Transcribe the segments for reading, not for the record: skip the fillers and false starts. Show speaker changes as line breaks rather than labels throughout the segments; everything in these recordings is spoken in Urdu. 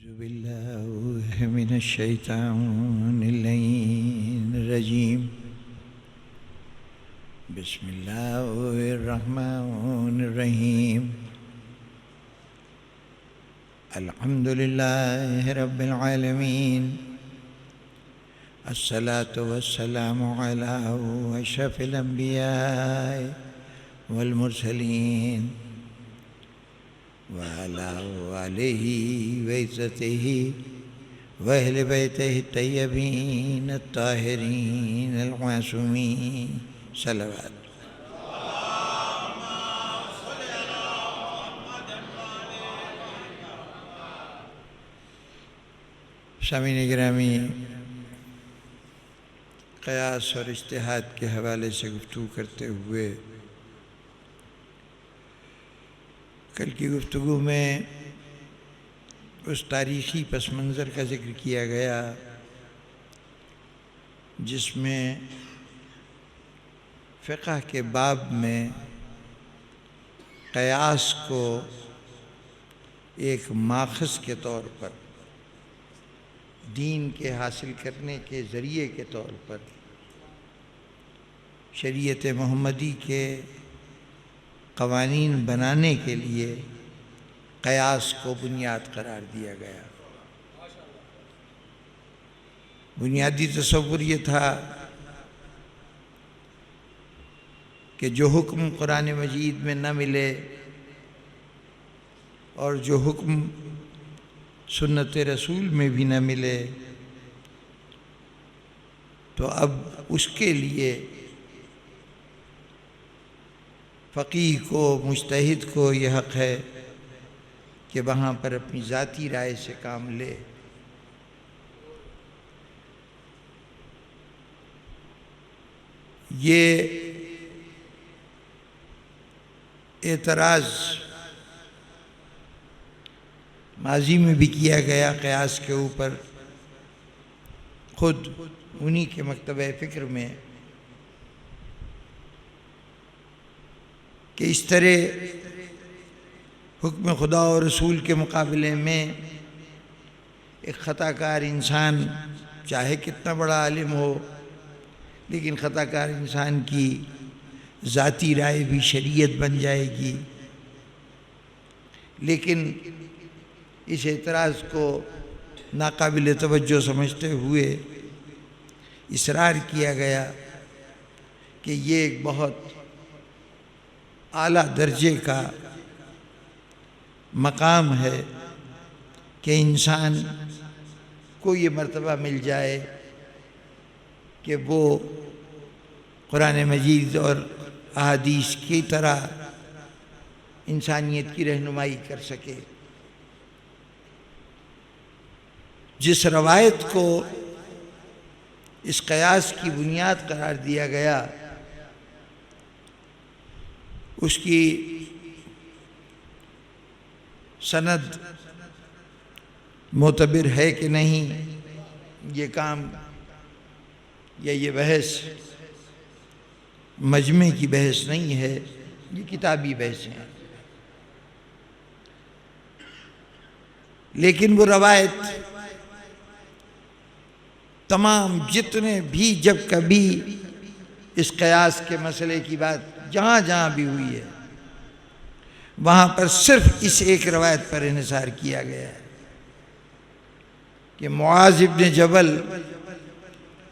أعوذ بالله من الشيطان اللعين الرجيم. بسم الله الرحمن الرحيم. الحمد لله رب العالمين. الصلاة والسلام على أشرف الأنبياء والمرسلين وعلى آله وعزته وأهل بيته الطيبين الطاهرين المعصومين صلوات. سامعین گرامی، قیاس اور اجتہاد کے حوالے سے گفتگو کرتے ہوئے کل کی گفتگو میں اس تاریخی پس منظر کا ذکر کیا گیا جس میں فقہ کے باب میں قیاس کو ایک ماخذ کے طور پر، دین کے حاصل کرنے کے ذریعے کے طور پر، شریعت محمدی کے قوانین بنانے کے لیے قیاس کو بنیاد قرار دیا گیا۔ بنیادی تصور یہ تھا کہ جو حکم قرآن مجید میں نہ ملے اور جو حکم سنت رسول میں بھی نہ ملے تو اب اس کے لیے فقیہ کو، مجتہد کو یہ حق ہے کہ وہاں پر اپنی ذاتی رائے سے کام لے۔ یہ اعتراض ماضی میں بھی کیا گیا قیاس کے اوپر، خود انہی کے مکتبہ فکر میں، کہ اس طرح حکم خدا اور رسول کے مقابلے میں ایک خطا کار انسان، چاہے کتنا بڑا عالم ہو، لیکن خطا کار انسان کی ذاتی رائے بھی شریعت بن جائے گی۔ لیکن اس اعتراض کو ناقابل توجہ سمجھتے ہوئے اصرار کیا گیا کہ یہ ایک بہت اعلیٰ درجے کا مقام ہے کہ انسان کو یہ مرتبہ مل جائے کہ وہ قرآن مجید اور احادیث کی طرح انسانیت کی رہنمائی کر سکے۔ جس روایت کو اس قیاس کی بنیاد قرار دیا گیا اس کی سند معتبر ہے کہ نہیں، یہ کام یا یہ بحث مجمع کی بحث نہیں ہے، یہ کتابی بحث ہیں۔ لیکن وہ روایت تمام جتنے بھی جب کبھی اس قیاس کے مسئلے کی بات جہاں جہاں بھی ہوئی ہے وہاں پر صرف اس ایک روایت پر انحصار کیا گیا ہے کہ معاذ ابن جبل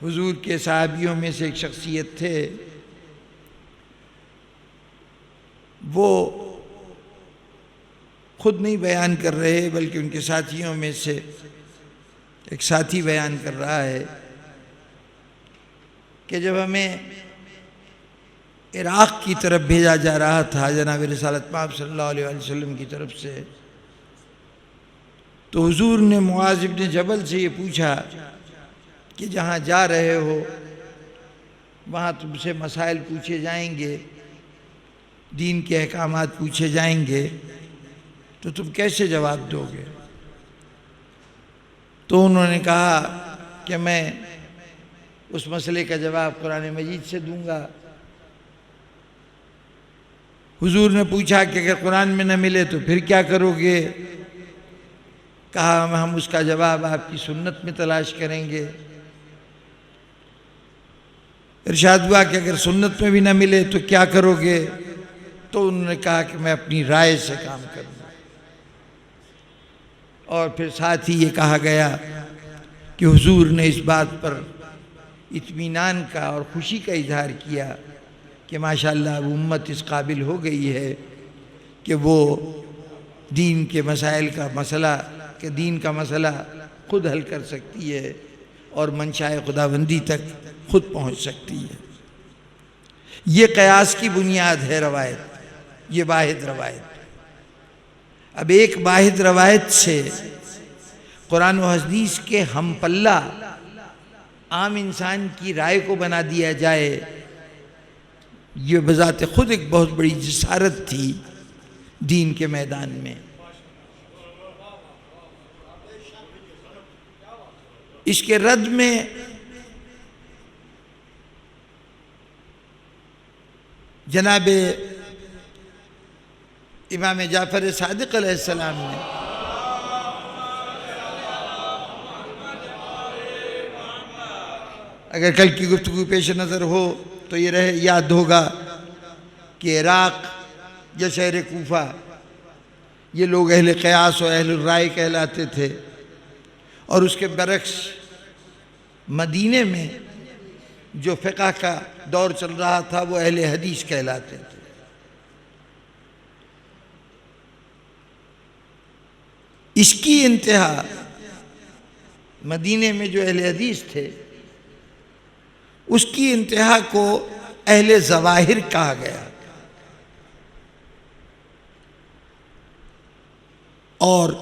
حضور کے صحابیوں میں سے ایک شخصیت تھے، وہ خود نہیں بیان کر رہے بلکہ ان کے ساتھیوں میں سے ایک ساتھی بیان کر رہا ہے کہ جب ہمیں عراق کی طرف بھیجا جا رہا تھا جناب رسالت پاک صلی اللہ علیہ وسلم کی طرف سے، تو حضور نے معاذ ابن جبل سے یہ پوچھا کہ جہاں جا رہے ہو وہاں تم سے مسائل پوچھے جائیں گے، دین کے احکامات پوچھے جائیں گے، تو تم کیسے جواب دو گے؟ تو انہوں نے کہا کہ میں اس مسئلے کا جواب قرآن مجید سے دوں گا۔ حضور نے پوچھا کہ اگر قرآن میں نہ ملے تو پھر کیا کرو گے؟ کہا ہم اس کا جواب آپ کی سنت میں تلاش کریں گے۔ ارشاد ہوا کہ اگر سنت میں بھی نہ ملے تو کیا کرو گے؟ تو انہوں نے کہا کہ میں اپنی رائے سے کام کروں گا۔ اور پھر ساتھ ہی یہ کہا گیا کہ حضور نے اس بات پر اطمینان کا اور خوشی کا اظہار کیا کہ ماشاءاللہ اب امت اس قابل ہو گئی ہے کہ وہ دین کے مسائل کا مسئلہ کہ دین کا مسئلہ خود حل کر سکتی ہے اور منشاء خداوندی تک خود پہنچ سکتی ہے۔ یہ قیاس کی بنیاد ہے روایت، یہ واحد روایت۔ اب ایک واحد روایت سے قرآن و حدیث کے ہم پلہ عام انسان کی رائے کو بنا دیا جائے، یہ بذات خود ایک بہت بڑی جسارت تھی دین کے میدان میں۔ اس کے رد میں جناب امام جعفر صادق علیہ السلام نے اگر کل کی گفتگو پیش نظر ہو تو یہ یاد ہوگا کہ عراق یا شہر کوفہ یہ لوگ اہل قیاس و اہل الرائے کہلاتے تھے، اور اس کے برعکس مدینے میں جو فقہ کا دور چل رہا تھا وہ اہل حدیث کہلاتے تھے۔ اس کی انتہا مدینے میں جو اہل حدیث تھے اس کی انتہا کو اہل ظواہر کہا گیا، اور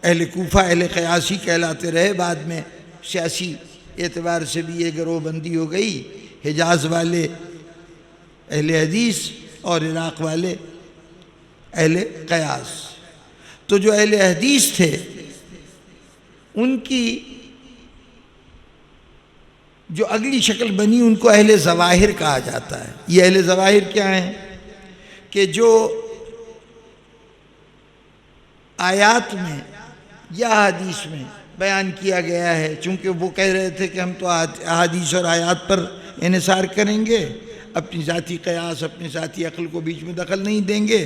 اہل کوفہ اہل قیاسی کہلاتے رہے۔ بعد میں سیاسی اعتبار سے بھی یہ گروہ بندی ہو گئی، حجاز والے اہل حدیث اور عراق والے اہل قیاس۔ تو جو اہل حدیث تھے ان کی جو اگلی شکل بنی ان کو اہل ظواہر کہا جاتا ہے۔ یہ اہل ظواہر کیا ہیں کہ جو آیات میں یا حدیث میں بیان کیا گیا ہے، چونکہ وہ کہہ رہے تھے کہ ہم تو احادیث اور آیات پر انحصار کریں گے، اپنی ذاتی قیاس اپنی ذاتی عقل کو بیچ میں دخل نہیں دیں گے،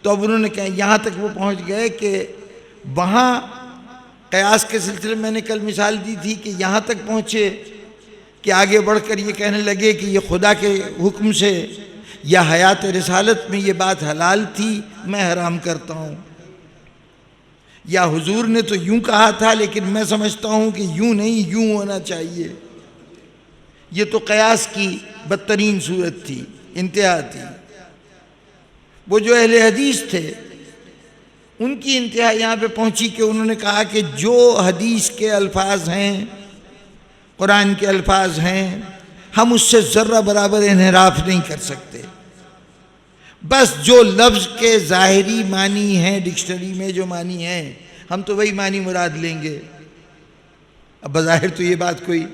تو اب انہوں نے کہا یہاں تک وہ پہنچ گئے کہ وہاں قیاس کے سلسلے میں نے کل مثال دی تھی کہ یہاں تک پہنچے کہ آگے بڑھ کر یہ کہنے لگے کہ یہ خدا کے حکم سے یا حیات رسالت میں یہ بات حلال تھی میں حرام کرتا ہوں، یا حضور نے تو یوں کہا تھا لیکن میں سمجھتا ہوں کہ یوں نہیں یوں ہونا چاہیے۔ یہ تو قیاس کی بدترین صورت تھی، انتہا تھی۔ وہ جو اہل حدیث تھے ان کی انتہا یہاں پہ پہنچی کہ انہوں نے کہا کہ جو حدیث کے الفاظ ہیں، قرآن کے الفاظ ہیں، ہم اس سے ذرہ برابر انحراف نہیں کر سکتے، بس جو لفظ کے ظاہری معنی ہیں ڈکشنری میں جو معنی ہیں ہم تو وہی معنی مراد لیں گے۔ اب بظاہر تو یہ بات کوئی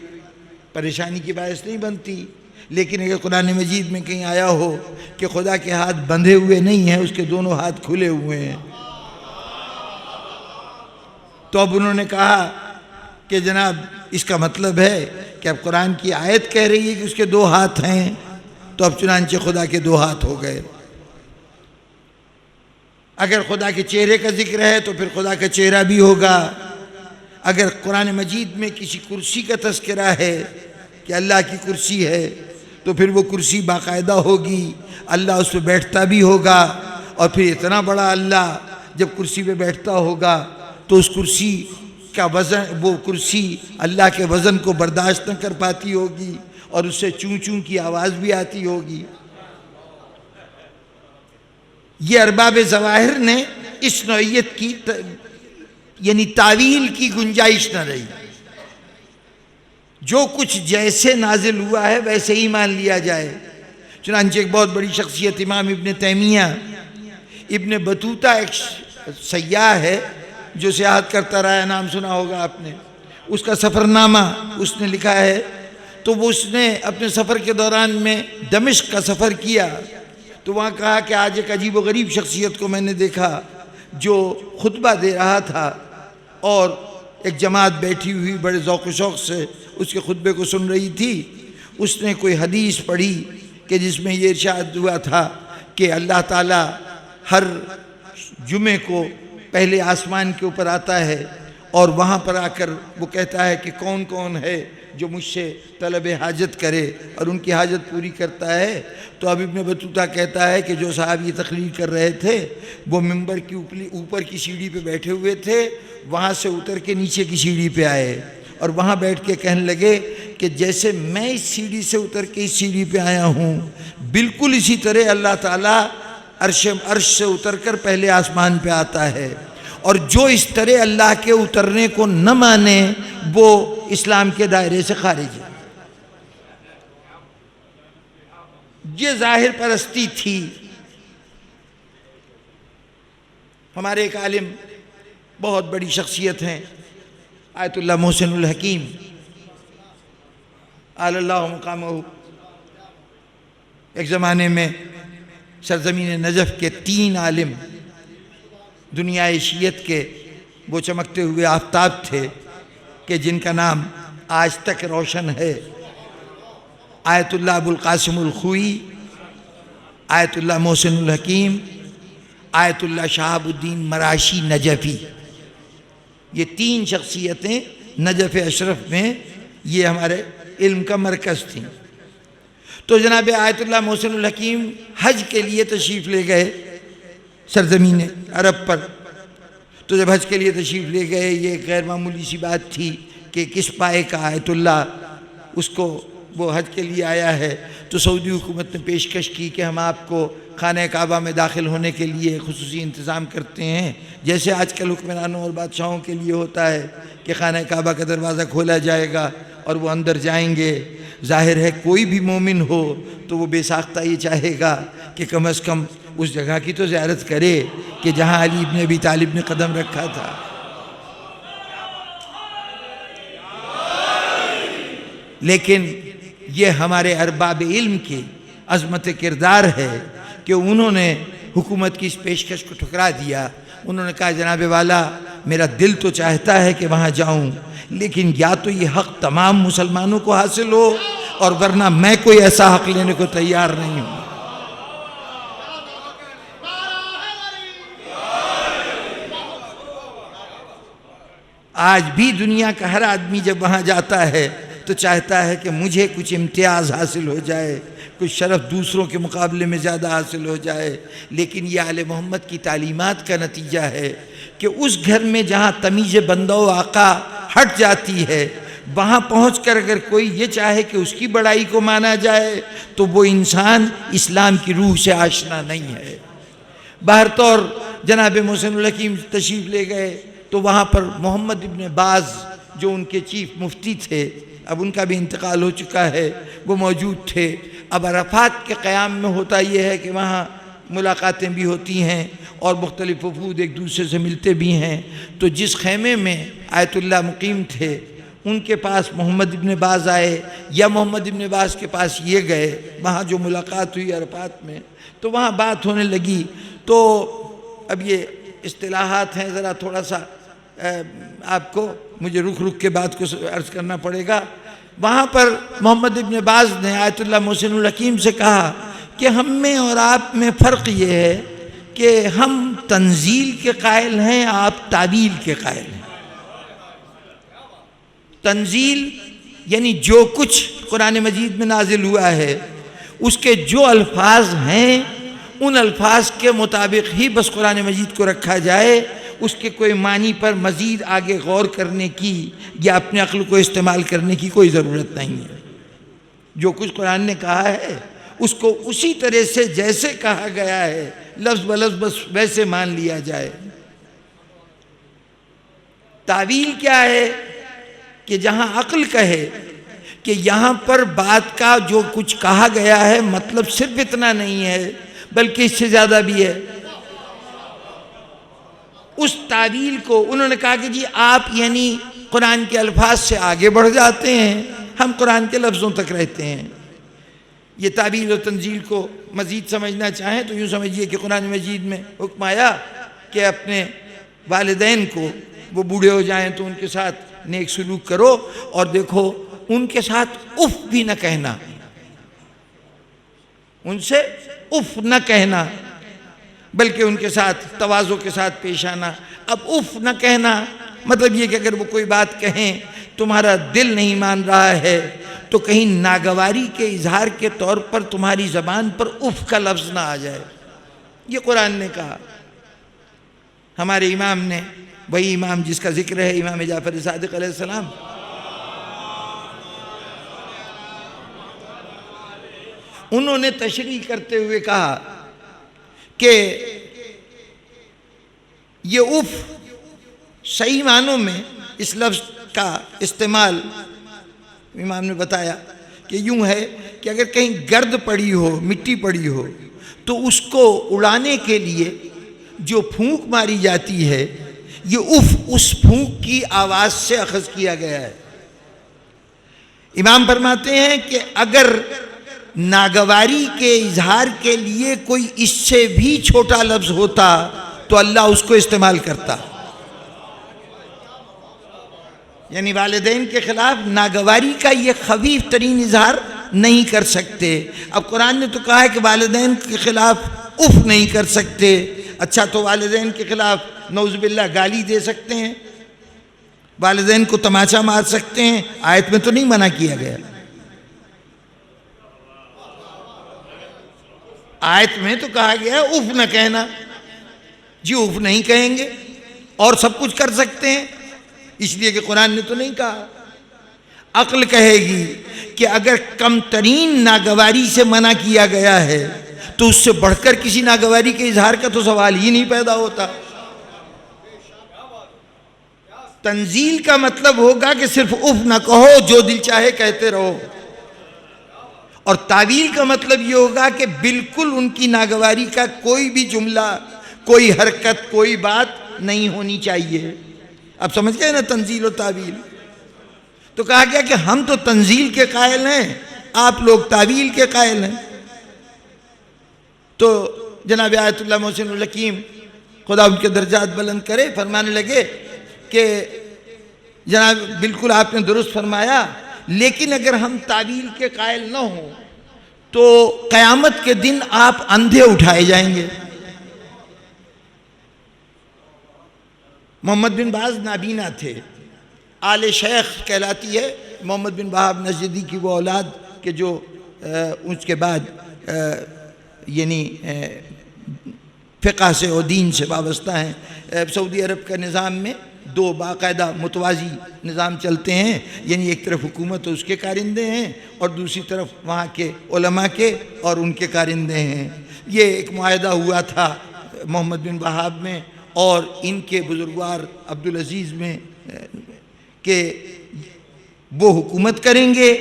پریشانی کی باعث نہیں بنتی، لیکن اگر قرآن مجید میں کہیں آیا ہو کہ خدا کے ہاتھ بندھے ہوئے نہیں ہیں، اس کے دونوں ہاتھ کھلے ہوئے ہیں، تو اب انہوں نے کہا کہ جناب اس کا مطلب ہے کہ اب قرآن کی آیت کہہ رہی ہے کہ اس کے دو ہاتھ ہیں، تو اب چنانچہ خدا کے دو ہاتھ ہو گئے۔ اگر خدا کے چہرے کا ذکر ہے تو پھر خدا کا چہرہ بھی ہوگا۔ اگر قرآن مجید میں کسی کرسی کا تذکرہ ہے کہ اللہ کی کرسی ہے تو پھر وہ کرسی باقاعدہ ہوگی، اللہ اس پہ بیٹھتا بھی ہوگا، اور پھر اتنا بڑا اللہ جب کرسی پہ بیٹھتا ہوگا تو اس کرسی کا وزن، وہ کرسی اللہ کے وزن کو برداشت نہ کر پاتی ہوگی اور اس سے چوں چوں کی آواز بھی آتی ہوگی۔ یہ ارباب ظواہر نے اس نوعیت کی یعنی تعویل کی گنجائش نہ رہی، جو کچھ جیسے نازل ہوا ہے ویسے ہی مان لیا جائے۔ چنانچہ ایک بہت بڑی شخصیت امام ابن تیمیہ، ابن بطوطہ ایک سیاح ہے جو سیاحت کرتا رہا ہے، نام سنا ہوگا آپ نے، اس کا سفر نامہ اس نے لکھا ہے۔ تو وہ اس نے اپنے سفر کے دوران میں دمشق کا سفر کیا، تو وہاں کہا کہ آج ایک عجیب و غریب شخصیت کو میں نے دیکھا جو خطبہ دے رہا تھا، اور ایک جماعت بیٹھی ہوئی بڑے ذوق و شوق سے اس کے خطبے کو سن رہی تھی. اس نے کوئی حدیث پڑھی کہ جس میں یہ ارشاد ہوا تھا کہ اللہ تعالیٰ ہر جمعے کو پہلے آسمان کے اوپر آتا ہے اور وہاں پر آ کر وہ کہتا ہے کہ کون کون ہے جو مجھ سے طلب حاجت کرے اور ان کی حاجت پوری کرتا ہے. تو اب ابن بطوطہ کہتا ہے کہ جو صاحب یہ تقریر کر رہے تھے وہ ممبر کی اوپر کی سیڑھی پہ بیٹھے ہوئے تھے, وہاں سے اتر کے نیچے کی سیڑھی پہ آئے اور وہاں بیٹھ کے کہنے لگے کہ جیسے میں اس سیڑھی سے اتر کے اس سیڑھی پہ آیا ہوں بالکل اسی طرح اللہ تعالیٰ عرش سے اتر کر پہلے آسمان پہ آتا ہے, اور جو اس طرح اللہ کے اترنے کو نہ مانے وہ اسلام کے دائرے سے خارج ہے. یہ ظاہر پرستی تھی. ہمارے ایک عالم بہت بڑی شخصیت ہیں آیت اللہ محسن الحکیم اعلی اللہ مقامہ. ایک زمانے میں سرزمین نجف کے 3 عالم دنیائے شیعت کے وہ چمکتے ہوئے آفتاب تھے کہ جن کا نام آج تک روشن ہے. آیت اللہ ابو القاسم الخوئی, آیت اللہ محسن الحکیم, آیت اللہ شہاب الدین مراشی نجفی. یہ 3 شخصیتیں نجف اشرف میں یہ ہمارے علم کا مرکز تھیں. تو جناب آیت اللہ محسن الحکیم حج کے لیے تشریف لے گئے سرزمین عرب پر. تو جب حج کے لیے تشریف لے گئے یہ غیر معمولی سی بات تھی کہ کس پائے کا آیت اللہ اس کو وہ حج کے لیے آیا ہے. تو سعودی حکومت نے پیشکش کی کہ ہم آپ کو خانہ کعبہ میں داخل ہونے کے لیے خصوصی انتظام کرتے ہیں, جیسے آج کل حکمرانوں اور بادشاہوں کے لیے ہوتا ہے کہ خانہ کعبہ کا دروازہ کھولا جائے گا اور وہ اندر جائیں گے. ظاہر ہے کوئی بھی مومن ہو تو وہ بے ساختہ یہ چاہے گا کہ کم از کم اس جگہ کی تو زیارت کرے کہ جہاں علی ابن ابی طالب نے قدم رکھا تھا. لیکن یہ ہمارے ارباب علم کی عظمت کردار ہے کہ انہوں نے حکومت کی اس پیشکش کو ٹھکرا دیا. انہوں نے کہا جناب والا میرا دل تو چاہتا ہے کہ وہاں جاؤں, لیکن یا تو یہ حق تمام مسلمانوں کو حاصل ہو اور ورنہ میں کوئی ایسا حق لینے کو تیار نہیں ہوں. آج بھی دنیا کا ہر آدمی جب وہاں جاتا ہے تو چاہتا ہے کہ مجھے کچھ امتیاز حاصل ہو جائے, کچھ شرف دوسروں کے مقابلے میں زیادہ حاصل ہو جائے. لیکن یہ آل محمد کی تعلیمات کا نتیجہ ہے کہ اس گھر میں جہاں تمیز بندہ و آقا ہٹ جاتی ہے وہاں پہنچ کر اگر کوئی یہ چاہے کہ اس کی بڑائی کو مانا جائے تو وہ انسان اسلام کی روح سے آشنا نہیں ہے. بہرطور جناب محسن الحکیم تشریف لے گئے تو وہاں پر محمد ابن باز جو ان کے چیف مفتی تھے, اب ان کا بھی انتقال ہو چکا ہے, وہ موجود تھے. اب عرفات کے قیام میں ہوتا یہ ہے کہ وہاں ملاقاتیں بھی ہوتی ہیں اور مختلف وفود ایک دوسرے سے ملتے بھی ہیں. تو جس خیمے میں آیت اللہ مقیم تھے ان کے پاس محمد ابن باز آئے یا محمد ابن باز کے پاس یہ گئے. وہاں جو ملاقات ہوئی عرفات میں تو وہاں بات ہونے لگی. تو اب یہ اصطلاحات ہیں, ذرا تھوڑا سا آپ کو مجھے رک کے بات کو عرض کرنا پڑے گا. وہاں پر محمد ابن باز نے آیت اللہ محسن الحکیم سے کہا کہ ہم میں اور آپ میں فرق یہ ہے کہ ہم تنزیل کے قائل ہیں, آپ تعویل کے قائل ہیں. تنزیل یعنی جو کچھ قرآن مجید میں نازل ہوا ہے اس کے جو الفاظ ہیں ان الفاظ کے مطابق ہی بس قرآن مجید کو رکھا جائے, اس کے کوئی معنی پر مزید آگے غور کرنے کی یا اپنے عقل کو استعمال کرنے کی کوئی ضرورت نہیں ہے. جو کچھ قرآن نے کہا ہے اس کو اسی طرح سے جیسے کہا گیا ہے لفظ بلفظ بس ویسے مان لیا جائے. تعویل کیا ہے کہ جہاں عقل کہے کہ یہاں پر بات کا جو کچھ کہا گیا ہے مطلب صرف اتنا نہیں ہے بلکہ اس سے زیادہ بھی ہے, اس تعویل کو انہوں نے کہا کہ جی آپ یعنی قرآن کے الفاظ سے آگے بڑھ جاتے ہیں, ہم قرآن کے لفظوں تک رہتے ہیں. یہ تعویل و تنزیل کو مزید سمجھنا چاہیں تو یوں سمجھیے کہ قرآن مجید میں حکم آیا کہ اپنے والدین کو وہ بوڑھے ہو جائیں تو ان کے ساتھ نیک سلوک کرو، اور دیکھو ان کے ساتھ اف بھی نہ کہنا، ان سے اف نہ کہنا، بلکہ ان کے ساتھ تواضع کے ساتھ پیش آنا۔ اب اف نہ کہنا مطلب یہ کہ اگر وہ کوئی بات کہیں تمہارا دل نہیں مان رہا ہے تو کہیں ناگواری کے اظہار کے طور پر تمہاری زبان پر اف کا لفظ نہ آ جائے۔ یہ قرآن نے کہا، ہمارے امام نے، وہی امام جس کا ذکر ہے امام جعفر صادق علیہ السلام، انہوں نے تشریح کرتے ہوئے کہا کہ یہ اف صحیح معنوں میں اس لفظ کا استعمال امام نے بتایا کہ یوں ہے کہ اگر کہیں گرد پڑی ہو، مٹی پڑی ہو، تو اس کو اڑانے کے لیے جو پھونک ماری جاتی ہے، یہ اف اس پھونک کی آواز سے اخذ کیا گیا ہے۔ امام فرماتے ہیں کہ اگر ناگواری کے اظہار کے لیے کوئی اس سے بھی چھوٹا لفظ ہوتا تو اللہ اس کو استعمال کرتا، یعنی والدین کے خلاف ناگواری کا یہ خفیف ترین اظہار نہیں کر سکتے۔ اب قرآن نے تو کہا ہے کہ والدین کے خلاف اف نہیں کر سکتے، اچھا تو والدین کے خلاف نعوذ باللہ گالی دے سکتے ہیں، والدین کو تماچا مار سکتے ہیں، آیت میں تو نہیں منع کیا گیا، آیت میں تو کہا گیا اف نہ کہنا، جی اف نہیں کہیں گے اور سب کچھ کر سکتے ہیں، اس لیے کہ قرآن نے تو نہیں کہا۔ عقل کہے گی کہ اگر کم ترین ناگواری سے منع کیا گیا ہے تو اس سے بڑھ کر کسی ناگواری کے اظہار کا تو سوال ہی نہیں پیدا ہوتا۔ تنزیل کا مطلب ہوگا کہ صرف اف نہ کہو، جو دل چاہے کہتے رہو، اور تعویل کا مطلب یہ ہوگا کہ بالکل ان کی ناگواری کا کوئی بھی جملہ، کوئی حرکت، کوئی بات نہیں ہونی چاہیے۔ اب سمجھ گئے نا تنزیل و تعویل؟ تو کہا گیا کہ ہم تو تنزیل کے قائل ہیں، آپ لوگ تعویل کے قائل ہیں۔ تو جناب آیت اللہ محسن الحکیم خدا ان کے درجات بلند کرے فرمانے لگے کہ جناب بالکل آپ نے درست فرمایا، لیکن اگر ہم تعویل کے قائل نہ ہوں تو قیامت کے دن آپ اندھے اٹھائے جائیں گے۔ محمد بن باز نابینا تھے، آل شیخ کہلاتی ہے محمد بن وہاب نجدی کی وہ اولاد کہ جو اس کے بعد یعنی فقہ سے اور دین سے وابستہ ہیں۔ سعودی عرب کا نظام میں دو باقاعدہ متوازی نظام چلتے ہیں، یعنی ایک طرف حکومت اور اس کے کارندے ہیں، اور دوسری طرف وہاں کے علماء کے اور ان کے کارندے ہیں۔ یہ ایک معاہدہ ہوا تھا محمد بن وہاب میں اور ان کے بزرگوار عبدالعزیز میں کہ وہ حکومت کریں گے،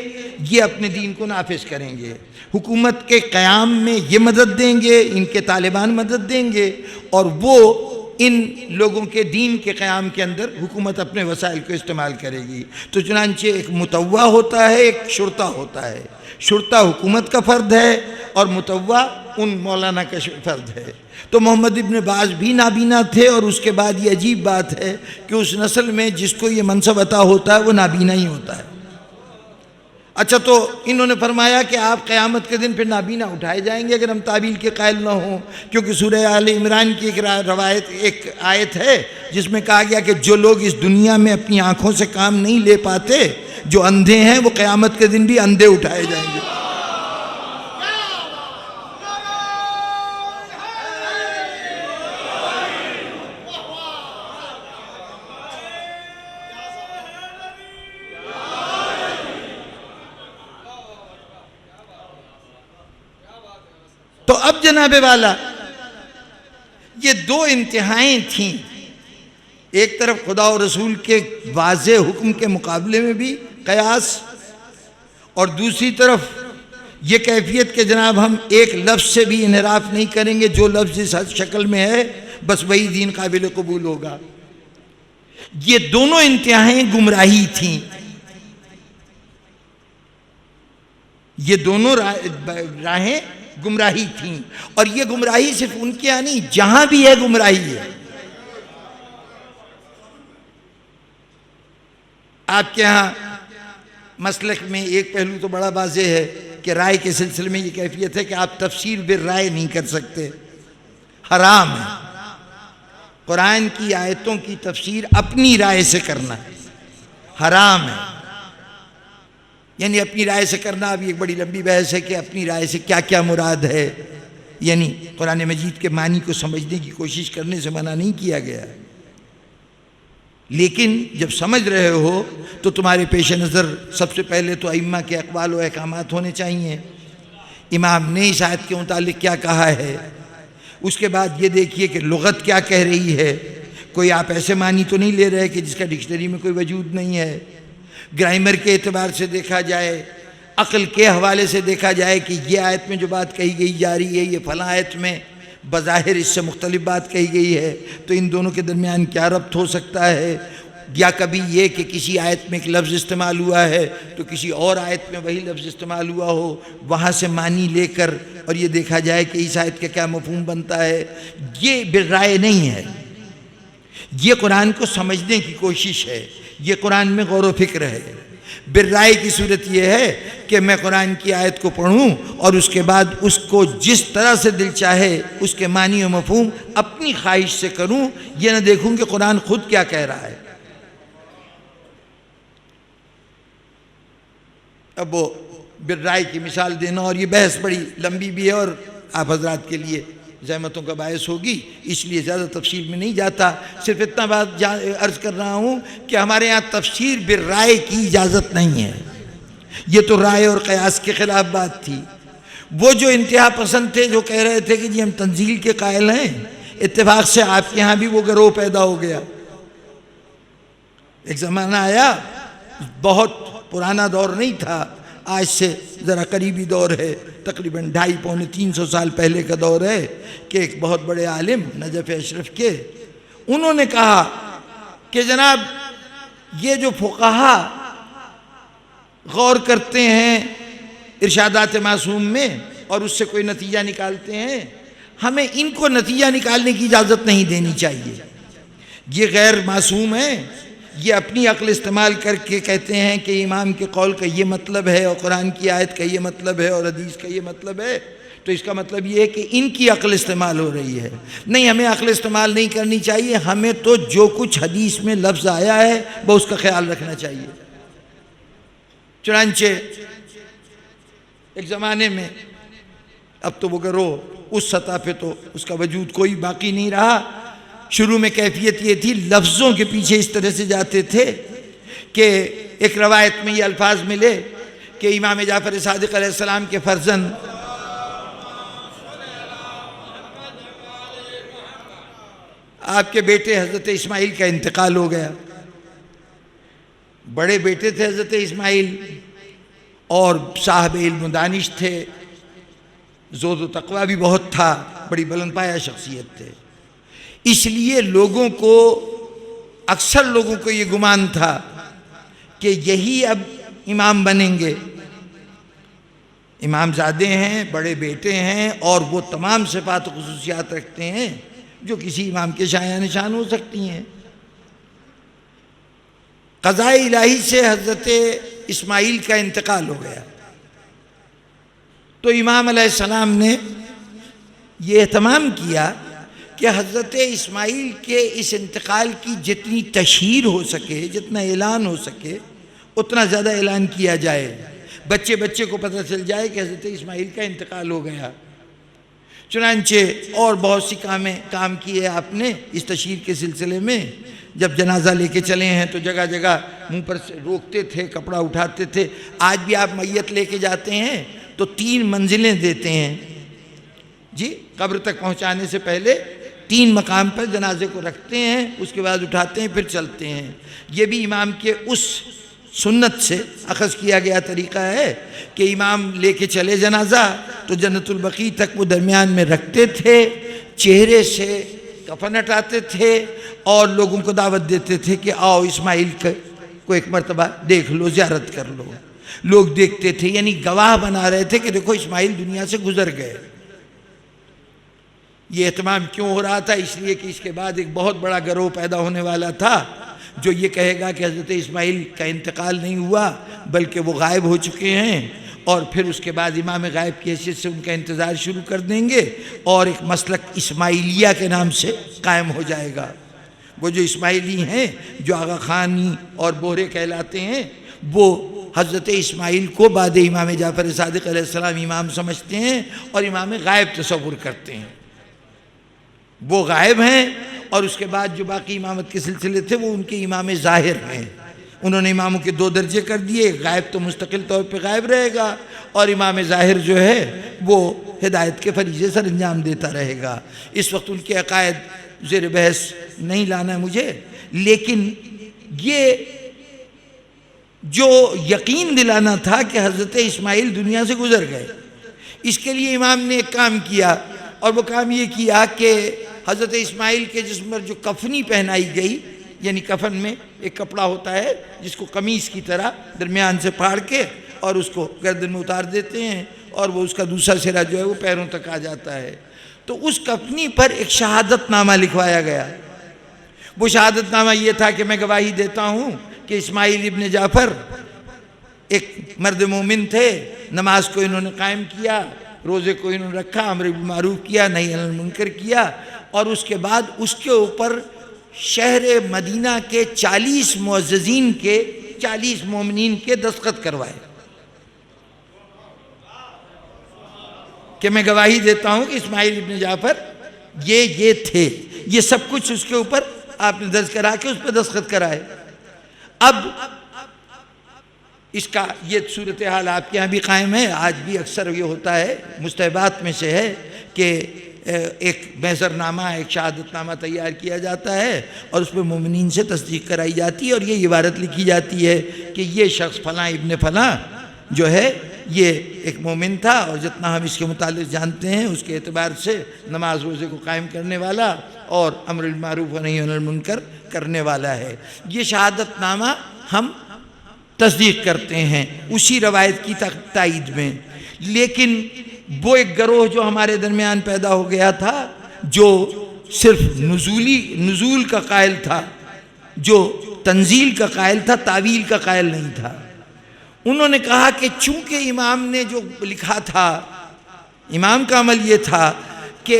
یہ اپنے دین کو نافذ کریں گے، حکومت کے قیام میں یہ مدد دیں گے، ان کے طالبان مدد دیں گے، اور وہ ان لوگوں کے دین کے قیام کے اندر حکومت اپنے وسائل کو استعمال کرے گی۔ تو چنانچہ ایک متوع ہوتا ہے، ایک شرطہ ہوتا ہے، شرطہ حکومت کا فرد ہے اور متوع ان مولانا کا فرد ہے۔ تو محمد ابن باز بھی نابینا تھے، اور اس کے بعد یہ عجیب بات ہے کہ اس نسل میں جس کو یہ منصب عطا ہوتا ہے وہ نابینا ہی ہوتا ہے۔ اچھا تو انہوں نے فرمایا کہ آپ قیامت کے دن پھر نابینا اٹھائے جائیں گے اگر ہم تعویل کے قائل نہ ہوں، کیونکہ سورہ آل عمران کی ایک آیت ہے جس میں کہا گیا کہ جو لوگ اس دنیا میں اپنی آنکھوں سے کام نہیں لے پاتے، جو اندھے ہیں، وہ قیامت کے دن بھی اندھے اٹھائے جائیں گے۔ تو اب جناب والا یہ دو انتہائیں تھیں، ایک طرف خدا و رسول کے واضح حکم کے مقابلے میں بھی قیاس، اور دوسری طرف یہ کیفیت کہ جناب ہم ایک لفظ سے بھی انحراف نہیں کریں گے، جو لفظ اس شکل میں ہے بس وہی دین قابل قبول ہوگا۔ یہ دونوں انتہائیں گمراہی تھیں، یہ دونوں راہیں گمراہی تھیں، اور یہ گمراہی صرف ان کے یہاں نہیں، جہاں بھی ہے گمراہی ہے۔ آپ کے ہاں مسلک میں ایک پہلو تو بڑا واضح ہے کہ رائے کے سلسلے میں یہ کیفیت ہے کہ آپ تفسیر بالرائے نہیں کر سکتے، حرام ہے۔ قرآن کی آیتوں کی تفسیر اپنی رائے سے کرنا حرام ہے، یعنی اپنی رائے سے کرنا اب ایک بڑی لمبی بحث ہے کہ اپنی رائے سے کیا کیا مراد ہے، یعنی قرآن مجید کے معنی کو سمجھنے کی کوشش کرنے سے منع نہیں کیا گیا، لیکن جب سمجھ رہے ہو تو تمہارے پیش نظر سب سے پہلے تو ائمہ کے اقوال و احکامات ہونے چاہیے، امام نے اس آیت کے متعلق کیا کہا ہے، اس کے بعد یہ دیکھیے کہ لغت کیا کہہ رہی ہے، کوئی آپ ایسے معنی تو نہیں لے رہے کہ جس کا ڈکشنری میں کوئی وجود نہیں ہے، گرامر کے اعتبار سے دیکھا جائے، عقل کے حوالے سے دیکھا جائے کہ یہ آیت میں جو بات کہی گئی جا رہی ہے یہ فلاں آیت میں بظاہر اس سے مختلف بات کہی گئی ہے، تو ان دونوں کے درمیان کیا ربط ہو سکتا ہے، یا کبھی یہ کہ کسی آیت میں ایک لفظ استعمال ہوا ہے تو کسی اور آیت میں وہی لفظ استعمال ہوا ہو، وہاں سے معنی لے کر اور یہ دیکھا جائے کہ اس آیت کا کیا مفہوم بنتا ہے، یہ بالرائے نہیں ہے، یہ قرآن کو سمجھنے کی کوشش ہے، یہ قرآن میں غور و فکر ہے۔ بالرائے کی صورت یہ ہے کہ میں قرآن کی آیت کو پڑھوں اور اس کے بعد اس کو جس طرح سے دل چاہے اس کے معنی و مفہوم اپنی خواہش سے کروں، یہ نہ دیکھوں کہ قرآن خود کیا کہہ رہا ہے۔ اب وہ بالرائے کی مثال دینا، اور یہ بحث بڑی لمبی بھی ہے اور آپ حضرات کے لیے زحمتوں کا باعث ہوگی، اس لیے زیادہ تفصیل میں نہیں جاتا، صرف اتنا بات عرض کر رہا ہوں کہ ہمارے یہاں تفسیر بالرائے کی اجازت نہیں ہے، یہ تو رائے اور قیاس کے خلاف بات تھی۔ وہ جو انتہا پسند تھے جو کہہ رہے تھے کہ جی ہم تنزیل کے قائل ہیں، اتفاق سے آپ کے یہاں بھی وہ گروہ پیدا ہو گیا۔ ایک زمانہ آیا، بہت پرانا دور نہیں تھا، آج سے ذرا قریبی دور ہے، تقریباً 250-300 سال پہلے کا دور ہے، کہ ایک بہت بڑے عالم نجف اشرف کے، انہوں نے کہا کہ جناب یہ جو فقہا غور کرتے ہیں ارشادات معصوم میں اور اس سے کوئی نتیجہ نکالتے ہیں، ہمیں ان کو نتیجہ نکالنے کی اجازت نہیں دینی چاہیے، یہ غیر معصوم ہیں، یہ اپنی عقل استعمال کر کے کہتے ہیں کہ امام کے قول کا یہ مطلب ہے اور قرآن کی آیت کا یہ مطلب ہے اور حدیث کا یہ مطلب ہے، تو اس کا مطلب یہ ہے کہ ان کی عقل استعمال ہو رہی ہے۔ نہیں، ہمیں عقل استعمال نہیں کرنی چاہیے، ہمیں تو جو کچھ حدیث میں لفظ آیا ہے وہ اس کا خیال رکھنا چاہیے۔ چنانچہ ایک زمانے میں، اب تو وہ گروہ اس سطح پہ تو اس کا وجود کوئی باقی نہیں رہا، شروع میں کیفیت یہ تھی، لفظوں کے پیچھے اس طرح سے جاتے تھے کہ ایک روایت میں یہ الفاظ ملے کہ امام جعفر صادق علیہ السلام کے فرزند آپ کے بیٹے حضرت اسماعیل کا انتقال ہو گیا، بڑے بیٹے تھے حضرت اسماعیل اور صاحب علم و دانش تھے، زہد و تقویٰ بھی بہت تھا، بڑی بلند پایہ شخصیت تھے، اس لیے لوگوں کو، اکثر لوگوں کو یہ گمان تھا کہ یہی اب امام بنیں گے، امام زادے ہیں، بڑے بیٹے ہیں، اور وہ تمام صفات و خصوصیات رکھتے ہیں جو کسی امام کے شایان نشان ہو سکتی ہیں۔ قضاء الہی سے حضرت اسماعیل کا انتقال ہو گیا، تو امام علیہ السلام نے یہ اہتمام کیا کہ حضرت اسماعیل کے اس انتقال کی جتنی تشہیر ہو سکے، جتنا اعلان ہو سکے، اتنا زیادہ اعلان کیا جائے، بچے بچے کو پتہ چل جائے کہ حضرت اسماعیل کا انتقال ہو گیا۔ چنانچہ اور بہت سی کام کیے آپ نے اس تشہیر کے سلسلے میں، جب جنازہ لے کے چلے ہیں تو جگہ جگہ منہ پر سے روکتے تھے، کپڑا اٹھاتے تھے، آج بھی آپ میت لے کے جاتے ہیں تو 3 منزلیں دیتے ہیں، جی قبر تک پہنچانے سے پہلے 3 مقام پر جنازے کو رکھتے ہیں، اس کے بعد اٹھاتے ہیں، پھر چلتے ہیں۔ یہ بھی امام کے اس سنت سے اخذ کیا گیا طریقہ ہے کہ امام لے کے چلے جنازہ تو جنت البقیع تک وہ درمیان میں رکھتے تھے، چہرے سے کفن ہٹاتے تھے اور لوگوں کو دعوت دیتے تھے کہ آؤ اسماعیل کو ایک مرتبہ دیکھ لو، زیارت کر لو۔ لوگ دیکھتے تھے، یعنی گواہ بنا رہے تھے کہ دیکھو اسماعیل دنیا سے گزر گئے۔ یہ اہتمام کیوں ہو رہا تھا؟ اس لیے کہ اس کے بعد ایک بہت بڑا گروہ پیدا ہونے والا تھا جو یہ کہے گا کہ حضرت اسماعیل کا انتقال نہیں ہوا بلکہ وہ غائب ہو چکے ہیں، اور پھر اس کے بعد امام غائب کی حیثیت سے ان کا انتظار شروع کر دیں گے، اور ایک مسلک اسماعیلیہ کے نام سے قائم ہو جائے گا۔ وہ جو اسماعیلی ہیں، جو آغا خانی اور بوہرے کہلاتے ہیں، وہ حضرت اسماعیل کو بعد امام جعفر صادق علیہ السلام امام سمجھتے ہیں اور امام غائب تصور کرتے ہیں۔ وہ غائب ہیں، اور اس کے بعد جو باقی امامت کے سلسلے تھے وہ ان کے امام ظاہر ہیں۔ انہوں نے اماموں کے 2 درجے کر دیے، غائب تو مستقل طور پہ غائب رہے گا، اور امام ظاہر جو ہے وہ ہدایت کے فریضے سر انجام دیتا رہے گا۔ اس وقت ان کے عقائد زیر بحث نہیں لانا ہے مجھے، لیکن یہ جو یقین دلانا تھا کہ حضرت اسماعیل دنیا سے گزر گئے، اس کے لیے امام نے ایک کام کیا، اور وہ کام یہ کیا کہ حضرت اسماعیل کے جسم پر جو کفنی پہنائی گئی، یعنی کفن میں ایک کپڑا ہوتا ہے جس کو قمیص کی طرح درمیان سے پھاڑ کے اور اس کو گردن میں اتار دیتے ہیں، اور وہ اس کا دوسرا سرا جو ہے وہ پیروں تک آ جاتا ہے، تو اس کفنی پر ایک شہادت نامہ لکھوایا گیا۔ وہ شہادت نامہ یہ تھا کہ میں گواہی دیتا ہوں کہ اسماعیل ابن جعفر ایک مرد مومن تھے، نماز کو انہوں نے قائم کیا، روزے کو انہوں نے رکھا، امر بالمعروف کیا، نہی عن المنکر کیا، اور اس کے بعد اس کے اوپر شہر مدینہ کے 40 معززین کے 40 مومنین کے دستخط کروائے کہ میں گواہی دیتا ہوں کہ اسماعیل ابن جعفر یہ تھے، یہ سب کچھ اس کے اوپر آپ نے درج کرا کے اس پہ دستخط کرائے۔ اب اس کا یہ صورتحال آپ کے ہاں بھی قائم ہے، آج بھی اکثر یہ ہوتا ہے، مستحبات میں سے ہے کہ ایک محضر نامہ، ایک شہادت نامہ تیار کیا جاتا ہے اور اس پہ مومنین سے تصدیق کرائی جاتی ہے، اور یہ عبارت لکھی جاتی ہے کہ یہ شخص فلاں ابن فلاں جو ہے یہ ایک مومن تھا، اور جتنا ہم اس کے متعلق جانتے ہیں اس کے اعتبار سے نماز روزے کو قائم کرنے والا اور امر بالمعروف و نہی عن المنکر کرنے والا ہے۔ یہ شہادت نامہ ہم تصدیق کرتے ہیں اسی روایت کی تائید میں۔ لیکن وہ ایک گروہ جو ہمارے درمیان پیدا ہو گیا تھا، جو صرف نزول کا قائل تھا، جو تنزیل کا قائل تھا، تعویل کا قائل نہیں تھا، انہوں نے کہا کہ چونکہ امام نے جو لکھا تھا، امام کا عمل یہ تھا کہ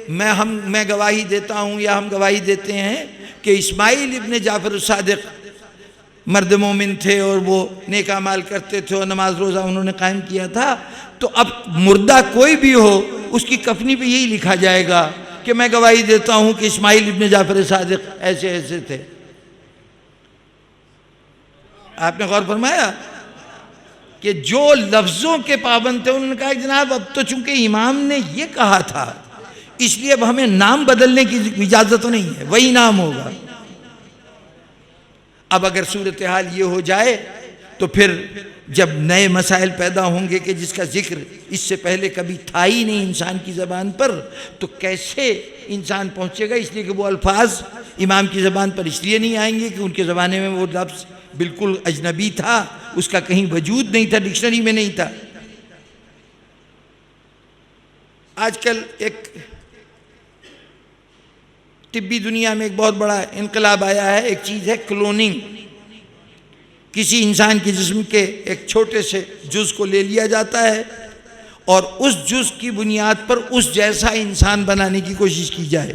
میں گواہی دیتا ہوں یا ہم گواہی دیتے ہیں کہ اسماعیل ابن جعفر الصادق مرد مومن تھے اور وہ نیک اعمال کرتے تھے اور نماز روزہ انہوں نے قائم کیا تھا، تو اب مردہ کوئی بھی ہو اس کی کفنی پہ یہی لکھا جائے گا کہ میں گواہی دیتا ہوں کہ اسماعیل ابن جعفر صادق ایسے ایسے تھے۔ آپ نے غور فرمایا کہ جو لفظوں کے پابند تھے انہوں نے کہا کہ جناب اب تو چونکہ امام نے یہ کہا تھا اس لیے اب ہمیں نام بدلنے کی اجازت نہیں ہے، وہی نام ہوگا۔ اب اگر صورتحال یہ ہو جائے تو پھر جب نئے مسائل پیدا ہوں گے کہ جس کا ذکر اس سے پہلے کبھی تھا ہی نہیں انسان کی زبان پر، تو کیسے انسان پہنچے گا؟ اس لیے کہ وہ الفاظ امام کی زبان پر اس لیے نہیں آئیں گے کہ ان کے زمانے میں وہ لفظ بالکل اجنبی تھا، اس کا کہیں وجود نہیں تھا، ڈکشنری میں نہیں تھا۔ آج کل ایک طبی دنیا میں ایک بہت بڑا انقلاب آیا ہے، ایک چیز ہے کلوننگ۔ کسی انسان کے جسم کے ایک چھوٹے سے جز کو لے لیا جاتا ہے اور اس جز کی بنیاد پر اس جیسا انسان بنانے کی کوشش کی جائے۔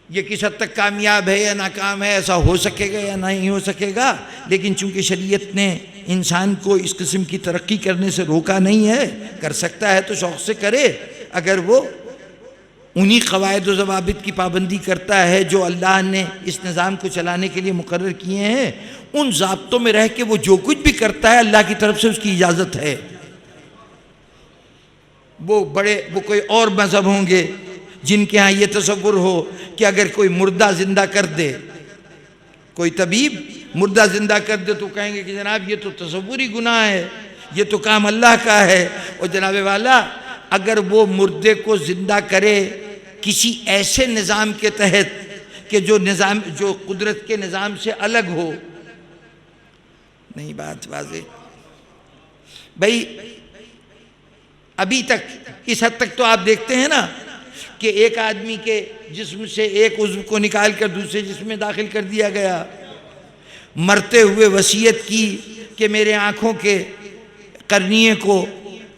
یہ کس حد تک کامیاب ہے یا ناکام ہے، ایسا ہو سکے گا یا نہیں ہو سکے گا، لیکن چونکہ شریعت نے انسان کو اس قسم کی ترقی کرنے سے روکا نہیں ہے، کر سکتا ہے تو شوق سے کرے، اگر وہ انہی قواعد و ضوابط کی پابندی کرتا ہے جو اللہ نے اس نظام کو چلانے کے لیے مقرر کیے ہیں، ان ضابطوں میں رہ کے وہ جو کچھ بھی کرتا ہے اللہ کی طرف سے اس کی اجازت ہے۔ وہ کوئی اور مذہب ہوں گے جن کے ہاں یہ تصور ہو کہ اگر کوئی مردہ زندہ کر دے، کوئی طبیب مردہ زندہ کر دے تو کہیں گے کہ جناب یہ تو تصوری گناہ ہے، یہ تو کام اللہ کا ہے۔ اور جناب والا اگر وہ مردے کو زندہ کرے کسی ایسے نظام کے تحت کہ جو قدرت کے نظام سے الگ ہو، نہیں بات واضح بھائی، ابھی تک اس حد تک تو آپ دیکھتے ہیں نا کہ ایک آدمی کے جسم سے ایک عضو کو نکال کر دوسرے جسم میں داخل کر دیا گیا، مرتے ہوئے وصیت کی کہ میرے آنکھوں کے قرنیے کو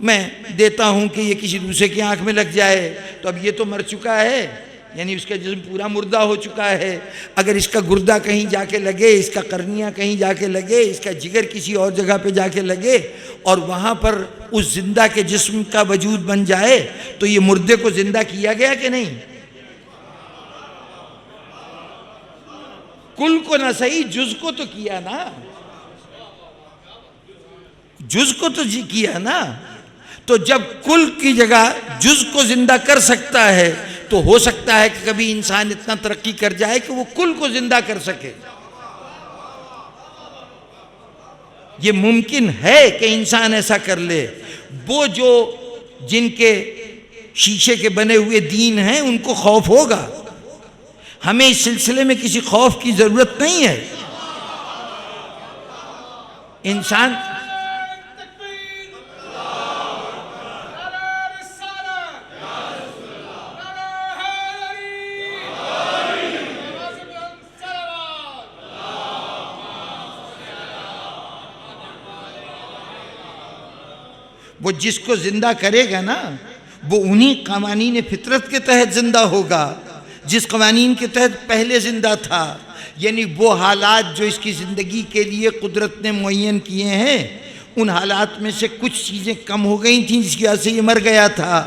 میں دیتا ہوں کہ یہ کسی دوسرے کی آنکھ میں لگ جائے، تو اب یہ تو مر چکا ہے، یعنی اس کا جسم پورا مردہ ہو چکا ہے، اگر اس کا گردہ کہیں جا کے لگے، اس کا قرنیہ کہیں جا کے لگے، اس کا جگر کسی اور جگہ پہ جا کے لگے اور وہاں پر اس زندہ کے جسم کا وجود بن جائے تو یہ مردے کو زندہ کیا گیا کہ نہیں؟ کل کو نہ صحیح جز کو تو کیا نا، جز کو تو کیا نا۔ تو جب کل کی جگہ جز کو زندہ کر سکتا ہے تو ہو سکتا ہے کہ کبھی انسان اتنا ترقی کر جائے کہ وہ کل کو زندہ کر سکے۔ یہ ممکن ہے کہ انسان ایسا کر لے۔ وہ جو جن کے شیشے کے بنے ہوئے دین ہیں ان کو خوف ہوگا، ہمیں اس سلسلے میں کسی خوف کی ضرورت نہیں ہے۔ انسان وہ جس کو زندہ کرے گا نا وہ انہی قوانین فطرت کے تحت زندہ ہوگا جس قوانین کے تحت پہلے زندہ تھا، یعنی وہ حالات جو اس کی زندگی کے لیے قدرت نے معین کیے ہیں ان حالات میں سے کچھ چیزیں کم ہو گئی تھیں جس کی وجہ سے یہ مر گیا تھا۔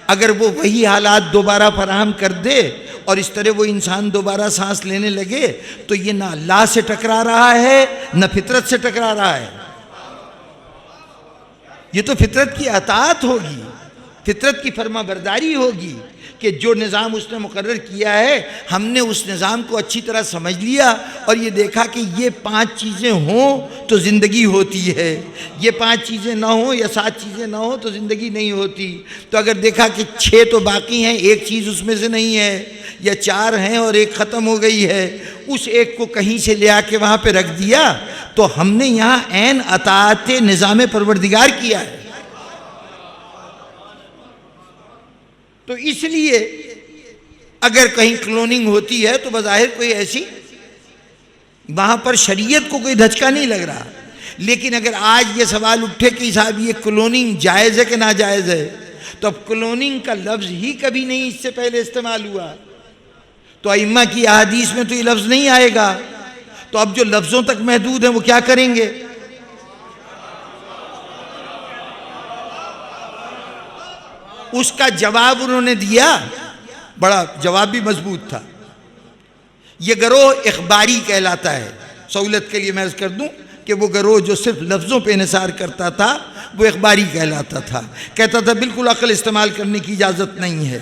اگر وہ وہی حالات دوبارہ فراہم کر دے اور اس طرح وہ انسان دوبارہ سانس لینے لگے تو یہ نہ اللہ سے ٹکرا رہا ہے نہ فطرت سے ٹکرا رہا ہے، یہ تو فطرت کی اطاعت ہوگی، فطرت کی فرما برداری ہوگی کہ جو نظام اس نے مقرر کیا ہے ہم نے اس نظام کو اچھی طرح سمجھ لیا اور یہ دیکھا کہ یہ 5 چیزیں ہوں تو زندگی ہوتی ہے، یہ 5 چیزیں نہ ہوں یا 7 چیزیں نہ ہوں تو زندگی نہیں ہوتی۔ تو اگر دیکھا کہ 6 تو باقی ہیں، ایک چیز اس میں سے نہیں ہے، یا 4 ہیں اور ایک ختم ہو گئی ہے، اس ایک کو کہیں سے لے آ کے وہاں پہ رکھ دیا تو ہم نے یہاں عین اطاعت نظام پروردگار کیا ہے۔ تو اس لیے اگر کہیں کلوننگ ہوتی ہے تو بظاہر کوئی ایسی وہاں پر شریعت کو کوئی دھچکا نہیں لگ رہا، لیکن اگر آج یہ سوال اٹھے کہ صاحب یہ کلوننگ جائز ہے کہ ناجائز ہے، تو اب کلوننگ کا لفظ ہی کبھی نہیں اس سے پہلے استعمال ہوا، تو ائمہ کی احادیث میں تو یہ لفظ نہیں آئے گا، تو اب جو لفظوں تک محدود ہیں وہ کیا کریں گے؟ اس کا جواب انہوں نے دیا، بڑا جواب بھی مضبوط تھا۔ یہ گروہ اخباری کہلاتا ہے، سہولت کے لیے میں عرض کر دوں کہ وہ گروہ جو صرف لفظوں پہ انحصار کرتا تھا وہ اخباری کہلاتا تھا، کہتا تھا بالکل عقل استعمال کرنے کی اجازت نہیں ہے۔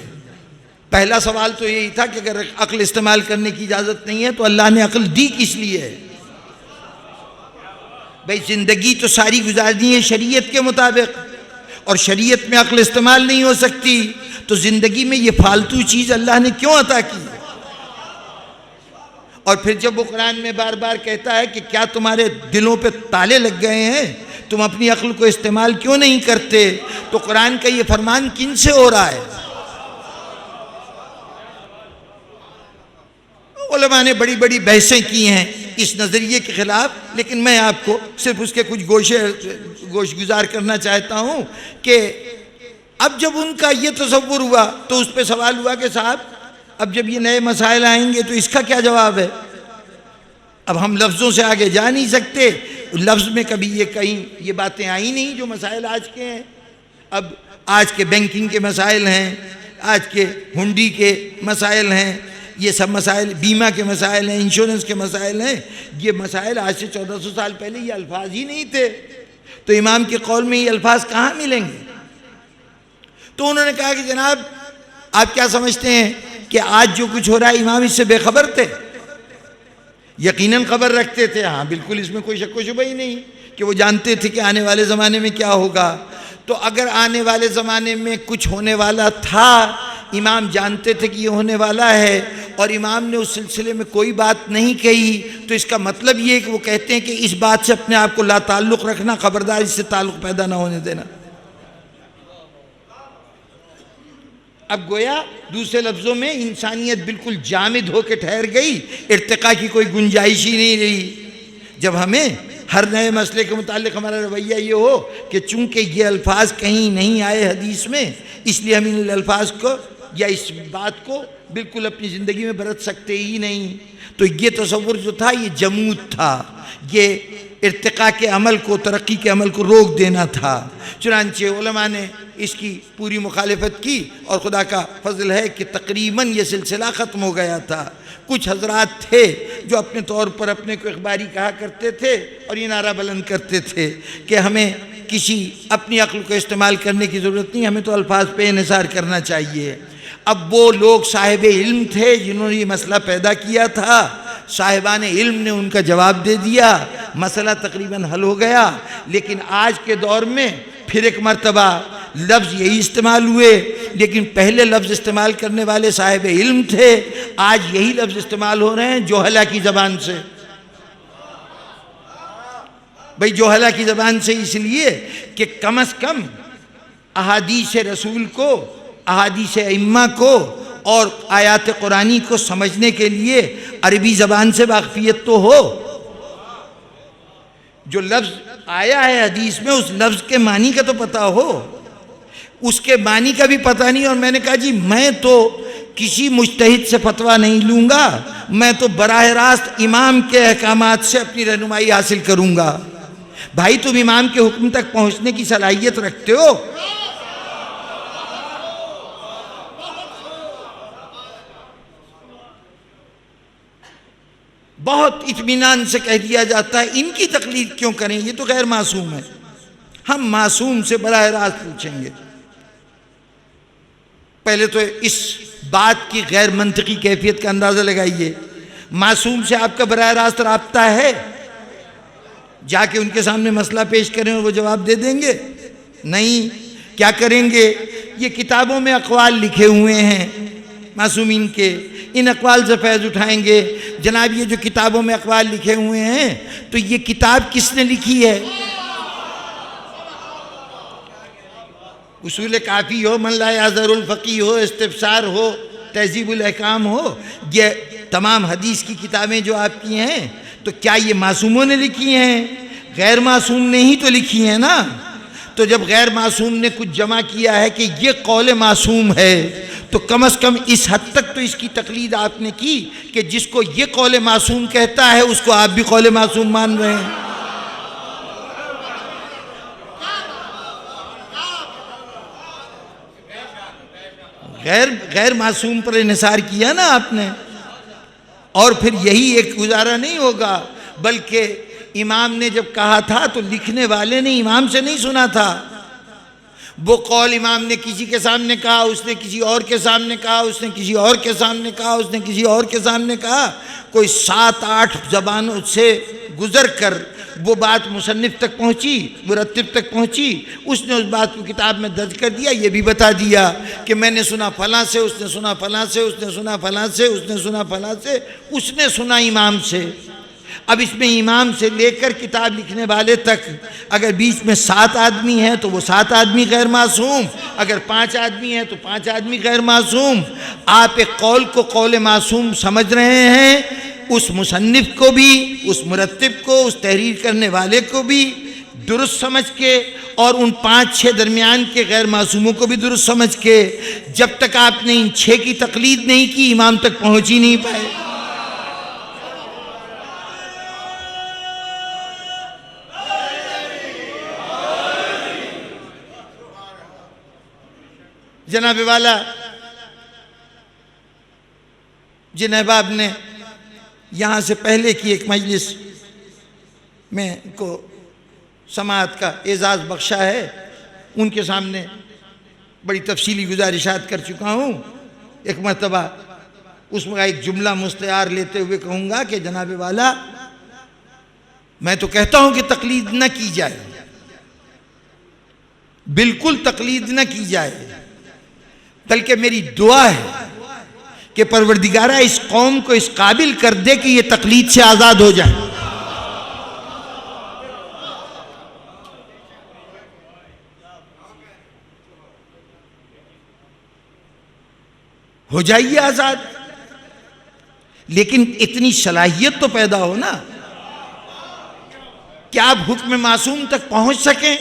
پہلا سوال تو یہی تھا کہ اگر عقل استعمال کرنے کی اجازت نہیں ہے تو اللہ نے عقل دی کس لیے ہے؟ بھئی زندگی تو ساری گزارنی ہے شریعت کے مطابق، اور شریعت میں عقل استعمال نہیں ہو سکتی تو زندگی میں یہ فالتو چیز اللہ نے کیوں عطا کی؟ اور پھر جب وہ قرآن میں بار بار کہتا ہے کہ کیا تمہارے دلوں پہ تالے لگ گئے ہیں، تم اپنی عقل کو استعمال کیوں نہیں کرتے، تو قرآن کا یہ فرمان کن سے ہو رہا ہے؟ علماء نے بڑی بڑی بحثیں کی ہیں اس نظریے کے خلاف، لیکن میں آپ کو صرف اس کے کچھ گوش گزار کرنا چاہتا ہوں کہ اب جب ان کا یہ تصور ہوا تو اس پہ سوال ہوا کہ صاحب اب جب یہ نئے مسائل آئیں گے تو اس کا کیا جواب ہے؟ اب ہم لفظوں سے آگے جا نہیں سکتے، لفظ میں کبھی یہ کہیں یہ باتیں آئی نہیں جو مسائل آج کے ہیں۔ اب آج کے بینکنگ کے مسائل ہیں، آج کے ہنڈی کے مسائل ہیں، یہ سب مسائل، بیمہ کے مسائل ہیں، انشورنس کے مسائل ہیں، یہ مسائل آج سے 1400 سال پہلے یہ الفاظ ہی نہیں تھے، تو امام کے قول میں یہ الفاظ کہاں ملیں گے؟ تو انہوں نے کہا کہ جناب آپ کیا سمجھتے ہیں کہ آج جو کچھ ہو رہا ہے امام اس سے بے خبر تھے؟ یقیناً خبر رکھتے تھے، ہاں بالکل اس میں کوئی شک و شبہ ہی نہیں کہ وہ جانتے تھے کہ آنے والے زمانے میں کیا ہوگا۔ تو اگر آنے والے زمانے میں کچھ ہونے والا تھا، امام جانتے تھے کہ یہ ہونے والا ہے اور امام نے اس سلسلے میں کوئی بات نہیں کہی، تو اس کا مطلب یہ ہے کہ وہ کہتے ہیں کہ اس بات سے اپنے آپ کو لا تعلق رکھنا، خبردار اس سے تعلق پیدا نہ ہونے دینا۔ اب گویا دوسرے لفظوں میں انسانیت بالکل جامد ہو کے ٹھہر گئی، ارتقاء کی کوئی گنجائش ہی نہیں رہی۔ جب ہمیں ہر نئے مسئلے کے متعلق ہمارا رویہ یہ ہو کہ چونکہ یہ الفاظ کہیں نہیں آئے حدیث میں، اس لیے ہم ان الفاظ کو یا اس بات کو بالکل اپنی زندگی میں برت سکتے ہی نہیں، تو یہ تصور جو تھا یہ جمود تھا، یہ ارتقاء کے عمل کو، ترقی کے عمل کو روک دینا تھا۔ چنانچہ علماء نے اس کی پوری مخالفت کی، اور خدا کا فضل ہے کہ تقریباً یہ سلسلہ ختم ہو گیا تھا۔ کچھ حضرات تھے جو اپنے طور پر اپنے کو اخباری کہا کرتے تھے اور یہ نعرہ بلند کرتے تھے کہ ہمیں کسی اپنی عقل کو استعمال کرنے کی ضرورت نہیں، ہمیں تو الفاظ پہ انحصار کرنا چاہیے۔ اب وہ لوگ صاحب علم تھے جنہوں نے یہ مسئلہ پیدا کیا تھا، صاحبان علم نے ان کا جواب دے دیا، مسئلہ تقریباً حل ہو گیا۔ لیکن آج کے دور میں پھر ایک مرتبہ لفظ یہی استعمال ہوئے، لیکن پہلے لفظ استعمال کرنے والے صاحب علم تھے، آج یہی لفظ استعمال ہو رہے ہیں جوہلا کی زبان سے۔ بھئی جوہلا کی زبان سے اس لیے کہ کم از کم احادیث رسول کو، احادیث ائمہ کو اور آیات قرآنی کو سمجھنے کے لیے عربی زبان سے واقفیت تو ہو۔ جو لفظ آیا ہے حدیث میں اس لفظ کے معنی کا تو پتہ ہو، اس کے معنی کا بھی پتہ نہیں۔ اور میں نے کہا جی میں تو کسی مجتہد سے فتویٰ نہیں لوں گا، میں تو براہ راست امام کے احکامات سے اپنی رہنمائی حاصل کروں گا۔ بھائی تم امام کے حکم تک پہنچنے کی صلاحیت رکھتے ہو؟ بہت اطمینان سے کہہ دیا جاتا ہے ان کی تقلید کیوں کریں، یہ تو غیر معصوم ہے۔ ہم معصوم سے براہ راست پوچھیں گے۔ پہلے تو اس بات کی غیر منطقی کیفیت کا اندازہ لگائیے، معصوم سے آپ کا براہ راست رابطہ ہے؟ جا کے ان کے سامنے مسئلہ پیش کریں اور وہ جواب دے دیں گے؟ نہیں۔ کیا کریں گے؟ یہ کتابوں میں اقوال لکھے ہوئے ہیں معصومین کے، ان اقوال سے فیض اٹھائیں گے۔ جناب یہ جو کتابوں میں اقوال لکھے ہوئے ہیں تو یہ کتاب کس نے لکھی ہے؟ اصول کافی ہو، من لا یعذر الفقیہ ہو، استفسار ہو، تہذیب الاحکام ہو، یہ تمام حدیث کی کتابیں جو آپ کی ہیں تو کیا یہ معصوموں نے لکھی ہیں؟ غیر معصوم نے ہی تو لکھی ہیں نا۔ تو جب غیر معصوم نے کچھ جمع کیا ہے کہ یہ قول معصوم ہے تو کم از کم اس حد تک تو اس کی تقلید آپ نے کی کہ جس کو یہ قول معصوم کہتا ہے اس کو آپ بھی قول معصوم مان رہے ہیں۔ غیر معصوم پر انحصار کیا نا آپ نے۔ اور پھر یہی ایک گزارا نہیں ہوگا، بلکہ امام نے جب کہا تھا تو لکھنے والے نے امام سے نہیں سنا تھا، وہ قول امام نے کسی کے سامنے کہا، اس نے کسی اور کے سامنے کہا، اس نے کسی اور کے سامنے کہا، اس نے کسی اور کے سامنے کہا، کوئی 7-8 زبانوں سے گزر کر وہ بات مصنف تک پہنچی، مرتب تک پہنچی، اس نے اس بات کو کتاب میں درج کر دیا، یہ بھی بتا دیا کہ میں نے سنا فلاں سے، اس نے سنا فلاں سے، اس نے سنا فلاں سے، اس نے سنا فلاں سے، اس نے سنا امام سے۔ اب اس میں امام سے لے کر کتاب لکھنے والے تک اگر بیچ میں 7 آدمی ہیں تو وہ 7 آدمی غیر معصوم، اگر 5 آدمی ہیں تو 5 آدمی غیر معصوم۔ آپ ایک قول کو قول معصوم سمجھ رہے ہیں، اس مصنف کو بھی، اس مرتب کو، اس تحریر کرنے والے کو بھی درست سمجھ کے، اور ان 5-6 درمیان کے غیر معصوموں کو بھی درست سمجھ کے، جب تک آپ نے ان 6 کی تقلید نہیں کی امام تک پہنچ ہی نہیں پائے۔ جناب والا جن احباب نے یہاں سے پہلے کی ایک مجلس میں کو سماعت کا اعزاز بخشا ہے، ان کے سامنے بڑی تفصیلی گزارشات کر چکا ہوں۔ ایک مرتبہ اس میں ایک جملہ مستعار لیتے ہوئے کہوں گا کہ جناب والا میں تو کہتا ہوں کہ تقلید نہ کی جائے، بالکل تقلید نہ کی جائے، بلکہ میری دعا ہے کہ پروردگارہ اس قوم کو اس قابل کر دے کہ یہ تقلید سے آزاد ہو جائے۔ ہو جائیے آزاد، لیکن اتنی صلاحیت تو پیدا ہو نا کہ آپ حکم معصوم تک پہنچ سکیں۔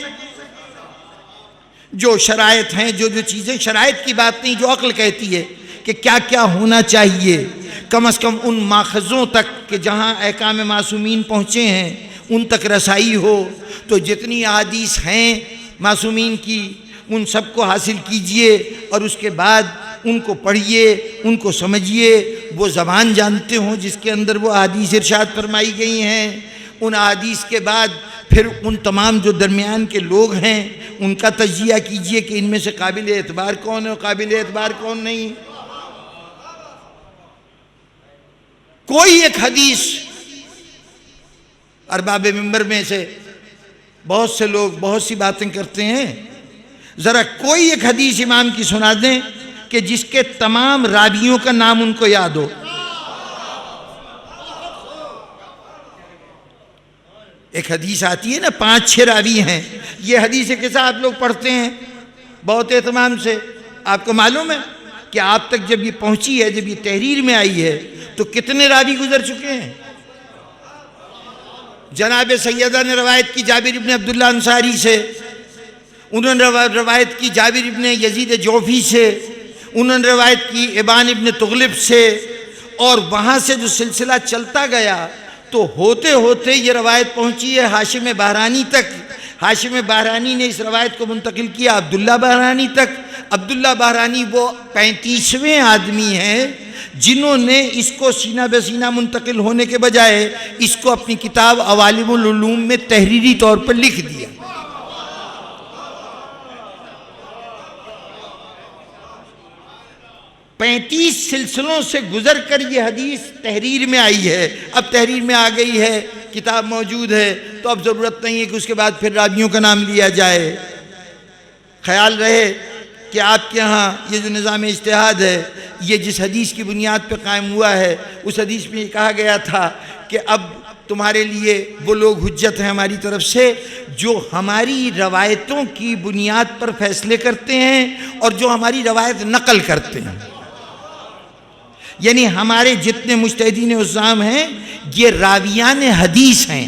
جو شرائط ہیں، جو چیزیں، شرائط کی بات نہیں، جو عقل کہتی ہے کہ کیا کیا ہونا چاہیے، کم از کم ان ماخذوں تک کہ جہاں احکام معصومین پہنچے ہیں ان تک رسائی ہو، تو جتنی احادیث ہیں معصومین کی ان سب کو حاصل کیجئے اور اس کے بعد ان کو پڑھیے، ان کو سمجھیے، وہ زبان جانتے ہوں جس کے اندر وہ احادیث ارشاد فرمائی گئی ہیں۔ ان احادیث کے بعد پھر ان تمام جو درمیان کے لوگ ہیں ان کا تجزیہ کیجئے کہ ان میں سے قابل اعتبار کون ہے اور قابل اعتبار کون نہیں۔ کوئی ایک حدیث، ارباب منبر میں سے بہت سے لوگ بہت سی باتیں کرتے ہیں، ذرا کوئی ایک حدیث امام کی سنا دیں کہ جس کے تمام راویوں کا نام ان کو یاد ہو۔ ایک حدیث آتی ہے نا، 5-6 راوی ہیں، یہ حدیث کیسا آپ لوگ پڑھتے ہیں بہت اہتمام سے۔ آپ کو معلوم ہے کہ آپ تک جب یہ پہنچی ہے، جب یہ تحریر میں آئی ہے تو کتنے راوی گزر چکے ہیں؟ جناب سیدہ نے روایت کی جابر ابن عبداللہ انصاری سے، انہوں نے روایت کی جابر ابن یزید جوفی سے، انہوں نے روایت کی ابان ابن تغلب سے، اور وہاں سے جو سلسلہ چلتا گیا تو ہوتے ہوتے یہ روایت پہنچی ہے ہاشم بہرانی تک۔ ہاشم بہرانی نے اس روایت کو منتقل کیا عبداللہ بہرانی تک۔ عبداللہ بہرانی وہ 35ویں آدمی ہیں جنہوں نے اس کو سینہ بہ سینہ منتقل ہونے کے بجائے اس کو اپنی کتاب عوالم العلوم میں تحریری طور پر لکھ دیا۔ پینتیس سلسلوں سے گزر کر یہ حدیث تحریر میں آئی ہے۔ اب تحریر میں آ گئی ہے، کتاب موجود ہے، تو اب ضرورت نہیں ہے کہ اس کے بعد پھر راویوں کا نام لیا جائے۔ خیال رہے کہ آپ کے ہاں یہ جو نظام اجتہاد ہے یہ جس حدیث کی بنیاد پہ قائم ہوا ہے، اس حدیث میں یہ کہا گیا تھا کہ اب تمہارے لیے وہ لوگ حجت ہیں ہماری طرف سے جو ہماری روایتوں کی بنیاد پر فیصلے کرتے ہیں اور جو ہماری روایت نقل کرتے ہیں۔ یعنی ہمارے جتنے مجتہدین عظام ہیں یہ راویان حدیث ہیں،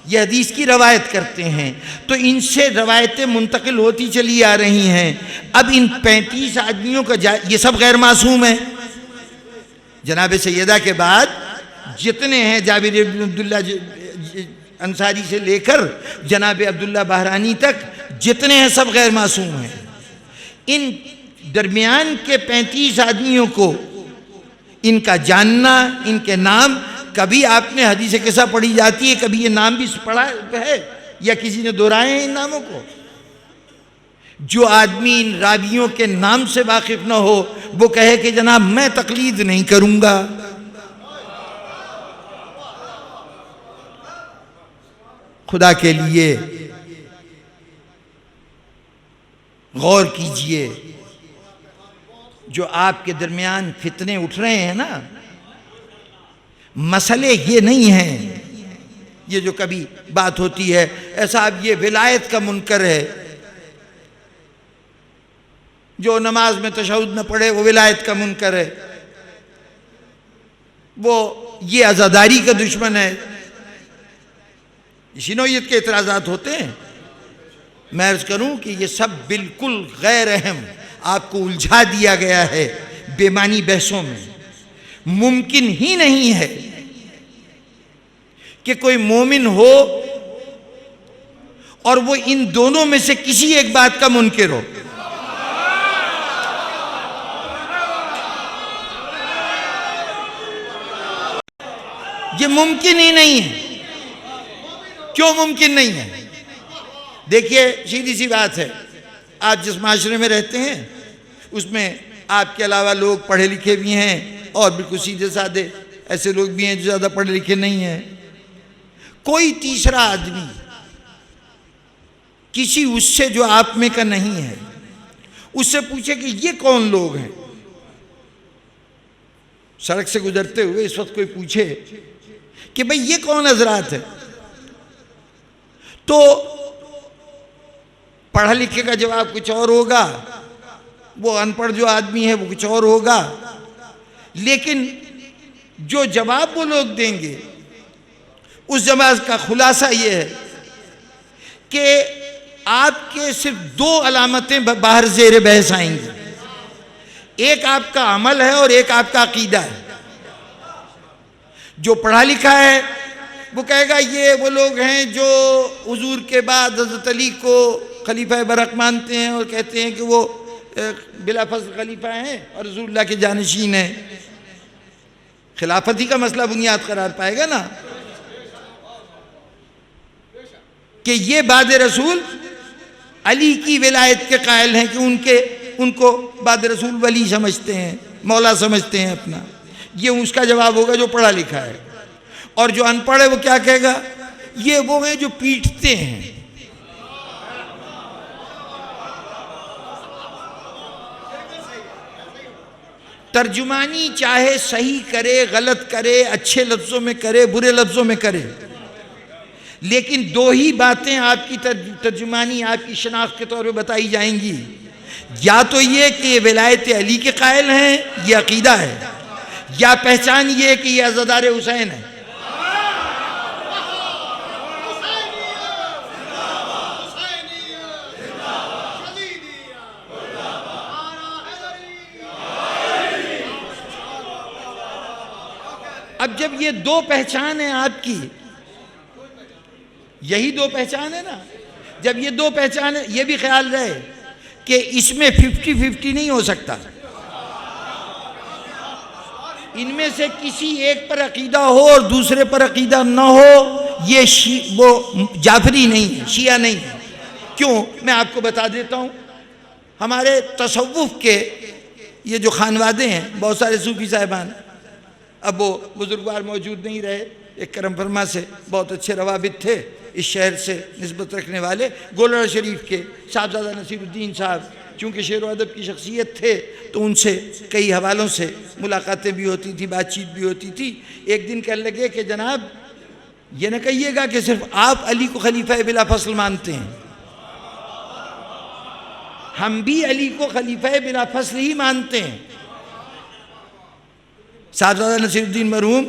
یہ حدیث کی روایت کرتے ہیں، تو ان سے روایتیں منتقل ہوتی چلی آ رہی ہیں۔ اب ان 35 آدمیوں کا یہ سب غیر معصوم ہیں۔ جناب سیدہ کے بعد جتنے ہیں جابر بن عبداللہ انصاری سے لے کر جناب عبداللہ بہرانی تک جتنے ہیں سب غیر معصوم ہیں۔ ان درمیان کے 35 آدمیوں کو ان کا جاننا، ان کے نام، کبھی آپ نے حدیث قصہ پڑھی جاتی ہے کبھی یہ نام بھی پڑھا ہے یا کسی نے دہرائے ہیں ان ناموں کو؟ جو آدمی ان راویوں کے نام سے واقف نہ ہو وہ کہے کہ جناب میں تقلید نہیں کروں گا۔ خدا کے لیے غور کیجئے، جو آپ کے درمیان فتنے اٹھ رہے ہیں نا، مسئلے یہ نہیں ہیں۔ یہ جو کبھی بات ہوتی ہے ایسا، اب یہ ولایت کا منکر ہے، جو نماز میں تشہد نہ پڑھے وہ ولایت کا منکر ہے، وہ یہ عزاداری کا دشمن ہے، اسی نوعیت کے اعتراضات ہوتے ہیں۔ میں عرض کروں کہ یہ سب بالکل غیر اہم، آپ کو الجھا دیا گیا ہے بے معنی بحثوں میں۔ ممکن ہی نہیں ہے کہ کوئی مومن ہو اور وہ ان دونوں میں سے کسی ایک بات کا منکر ہو۔ یہ ممکن ہی نہیں ہے۔ کیوں ممکن نہیں ہے؟ دیکھیے سیدھی سی بات ہے، آپ جس معاشرے میں رہتے ہیں اس میں آپ کے علاوہ لوگ پڑھے لکھے بھی ہیں اور بالکل سیدھے سادے ایسے لوگ بھی ہیں جو زیادہ پڑھے لکھے نہیں ہیں۔ کوئی تیسرا آدمی کسی اس سے جو آپ میں کا نہیں ہے اس سے پوچھے کہ یہ کون لوگ ہیں، سڑک سے گزرتے ہوئے اس وقت کوئی پوچھے کہ بھئی یہ کون حضرات ہے، تو پڑھا لکھے کا جواب کچھ اور ہوگا، وہ ان پڑھ جو آدمی ہے وہ کچھ اور ہوگا، لیکن جو جواب وہ لوگ دیں گے اس جواب کا خلاصہ یہ ہے کہ آپ کے صرف دو علامتیں باہر زیر بحث آئیں گی، ایک آپ کا عمل ہے اور ایک آپ کا عقیدہ ہے۔ جو پڑھا لکھا ہے وہ کہے گا یہ وہ لوگ ہیں جو حضور کے بعد حضرت علی کو خلیفہ برحق مانتے ہیں اور کہتے ہیں کہ وہ بلا فصل خلیفہ ہیں اور رسول اللہ کے جانشین ہیں۔ خلافت ہی کا مسئلہ بنیاد قرار پائے گا نا کہ یہ بعد رسول علی کی ولایت کے قائل ہیں کہ ان کو بعد رسول ولی سمجھتے ہیں، مولا سمجھتے ہیں اپنا۔ یہ اس کا جواب ہوگا جو پڑھا لکھا ہے۔ اور جو ان پڑھ ہے وہ کیا کہے گا؟ یہ وہ ہیں جو پیٹتے ہیں۔ ترجمانی چاہے صحیح کرے، غلط کرے، اچھے لفظوں میں کرے، برے لفظوں میں کرے، لیکن دو ہی باتیں آپ کی ترجمانی آپ کی شناخت کے طور پہ بتائی جائیں گی، یا تو یہ کہ یہ ولایت علی کے قائل ہیں، یہ عقیدہ ہے، یا پہچان یہ کہ یہ عزادار حسین ہے۔ اب جب یہ دو پہچان ہیں آپ کی، یہی دو پہچان ہے نا، جب یہ دو پہچان ہے، یہ بھی خیال رہے کہ اس میں 50-50 نہیں ہو سکتا، ان میں سے کسی ایک پر عقیدہ ہو اور دوسرے پر عقیدہ نہ ہو، یہ وہ جعفری نہیں ہے، شیعہ نہیں ہے۔ کیوں؟ میں آپ کو بتا دیتا ہوں، ہمارے تصوف کے یہ جو خانوادے ہیں، بہت سارے صوفی صاحبان، اب وہ بزرگوار موجود نہیں رہے، ایک کرم فرما سے بہت اچھے روابط تھے اس شہر سے نسبت رکھنے والے، گولڑا شریف کے صاحبزادہ نصیر الدین صاحب، چونکہ شعر و ادب کی شخصیت تھے تو ان سے کئی حوالوں سے ملاقاتیں بھی ہوتی تھی، بات چیت بھی ہوتی تھی۔ ایک دن کہنے لگے کہ جناب یہ نہ کہیے گا کہ صرف آپ علی کو خلیفہ بلا فصل مانتے ہیں، ہم بھی علی کو خلیفہ بلا فصل ہی مانتے ہیں۔ صاحبزادہ نصیر الدین مرحوم،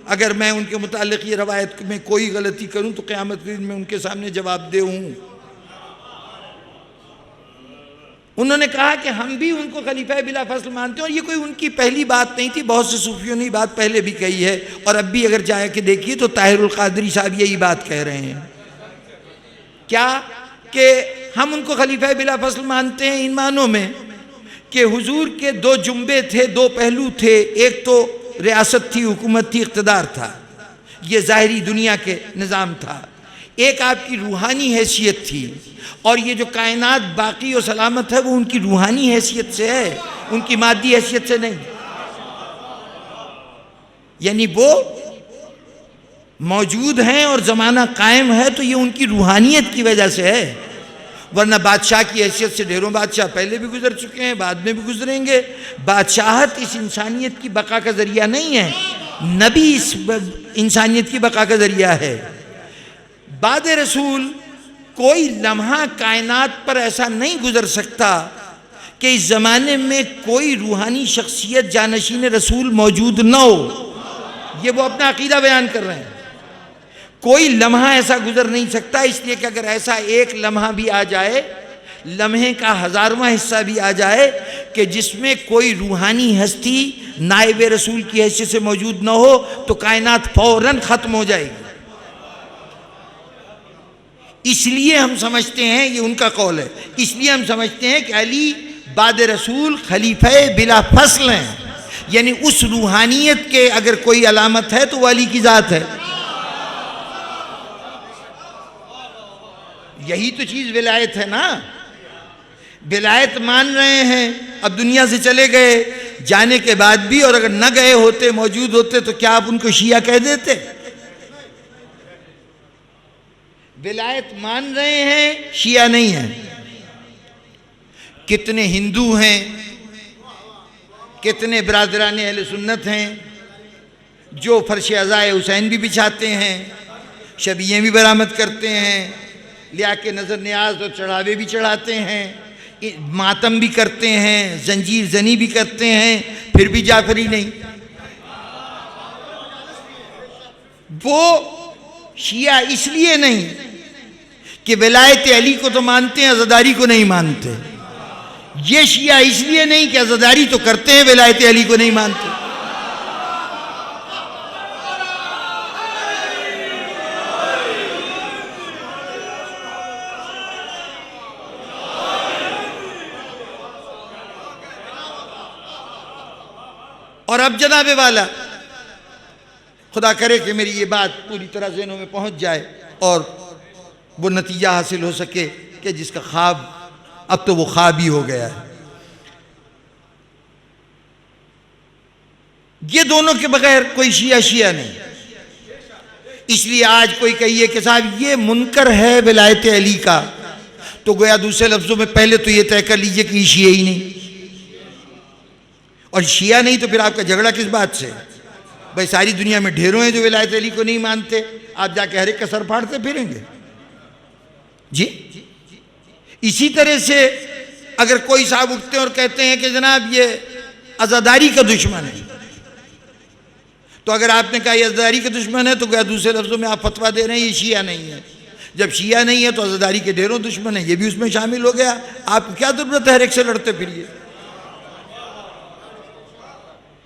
اگر میں ان کے متعلق یہ روایت میں کوئی غلطی کروں تو قیامت کے دن میں ان کے سامنے جواب دے ہوں۔ انہوں نے کہا کہ ہم بھی ان کو خلیفہ بلا فصل مانتے ہیں، اور یہ کوئی ان کی پہلی بات نہیں تھی، بہت سے صوفیوں نے یہ بات پہلے بھی کہی ہے، اور اب بھی اگر جا کے دیکھیے تو طاہر القادری صاحب یہی بات کہہ رہے ہیں۔ کیا کہ ہم ان کو خلیفہ بلا فصل مانتے ہیں ان معنوں میں کہ حضور کے دو جنبے تھے، دو پہلو تھے، ایک تو ریاست تھی، حکومت تھی، اقتدار تھا، یہ ظاہری دنیا کے نظام تھا، ایک آپ کی روحانی حیثیت تھی، اور یہ جو کائنات باقی و سلامت ہے وہ ان کی روحانی حیثیت سے ہے، ان کی مادی حیثیت سے نہیں، یعنی وہ موجود ہیں اور زمانہ قائم ہے تو یہ ان کی روحانیت کی وجہ سے ہے، ورنہ بادشاہ کی حیثیت سے ڈھیروں بادشاہ پہلے بھی گزر چکے ہیں، بعد میں بھی گزریں گے۔ بادشاہت اس انسانیت کی بقا کا ذریعہ نہیں ہے، نبی اس انسانیت کی بقا کا ذریعہ ہے۔ بعد رسول کوئی لمحہ کائنات پر ایسا نہیں گزر سکتا کہ اس زمانے میں کوئی روحانی شخصیت جانشین رسول موجود نہ ہو، یہ وہ اپنا عقیدہ بیان کر رہے ہیں۔ کوئی لمحہ ایسا گزر نہیں سکتا، اس لیے کہ اگر ایسا ایک لمحہ بھی آ جائے، لمحے کا 1000واں حصہ بھی آ جائے کہ جس میں کوئی روحانی ہستی نائب رسول کی حیثیت سے موجود نہ ہو تو کائنات فوراً ختم ہو جائے گی۔ اس لیے ہم سمجھتے ہیں، یہ ان کا قول ہے، اس لیے ہم سمجھتے ہیں کہ علی بعد رسول خلیفہ بلا فصل ہیں، یعنی اس روحانیت کے اگر کوئی علامت ہے تو وہ علی کی ذات ہے۔ یہی تو چیز ولایت ہے نا، ولایت مان رہے ہیں، اب دنیا سے چلے گئے، جانے کے بعد بھی، اور اگر نہ گئے ہوتے موجود ہوتے تو کیا آپ ان کو شیعہ کہہ دیتے؟ ولایت مان رہے ہیں، شیعہ نہیں ہیں۔ کتنے ہندو ہیں، کتنے برادران اہل سنت ہیں جو فرش عزائے حسین بھی بچھاتے ہیں، شبیہیں بھی برآمد کرتے ہیں، لیا کے نظر نیاز اور چڑھاوے بھی چڑھاتے ہیں، ماتم بھی کرتے ہیں، زنجیر زنی بھی کرتے ہیں، پھر بھی جعفری نہیں. وہ شیعہ اس لیے نہیں کہ ولایت علی کو تو مانتے ہیں، عزاداری کو نہیں مانتے. یہ شیعہ اس لیے نہیں کہ عزاداری تو کرتے ہیں، ولایت علی کو نہیں مانتے. اور اب جناب والا، خدا کرے کہ میری یہ بات پوری طرح ذہنوں میں پہنچ جائے اور وہ نتیجہ حاصل ہو سکے کہ جس کا خواب اب تو وہ خواب ہی ہو گیا ہے. یہ دونوں کے بغیر کوئی شیعہ نہیں. اس لیے آج کوئی کہیے کہ صاحب یہ منکر ہے ولایت علی کا، تو گویا دوسرے لفظوں میں پہلے تو یہ طے کر لیجئے کہ یہ شیعہ ہی نہیں. اور شیعہ نہیں تو پھر آپ کا جھگڑا کس بات سے؟ بھائی ساری دنیا میں ڈھیروں ہیں جو ولایت علی کو نہیں مانتے، آپ جا کے ہر ایک کا سر پھاڑتے پھریں گے جی. اسی طرح سے اگر کوئی صاحب اٹھتے ہیں اور کہتے ہیں کہ جناب یہ عزاداری کا دشمن ہے، تو اگر آپ نے کہا یہ عزاداری کا دشمن ہے تو کیا دوسرے لفظوں میں آپ فتویٰ دے رہے ہیں یہ شیعہ نہیں ہے. جب شیعہ نہیں ہے تو عزاداری کے ڈھیروں دشمن ہیں، یہ بھی اس میں شامل ہو گیا. آپ کو کیا ضرورت ہے ہر ایک سے لڑتے پھریے؟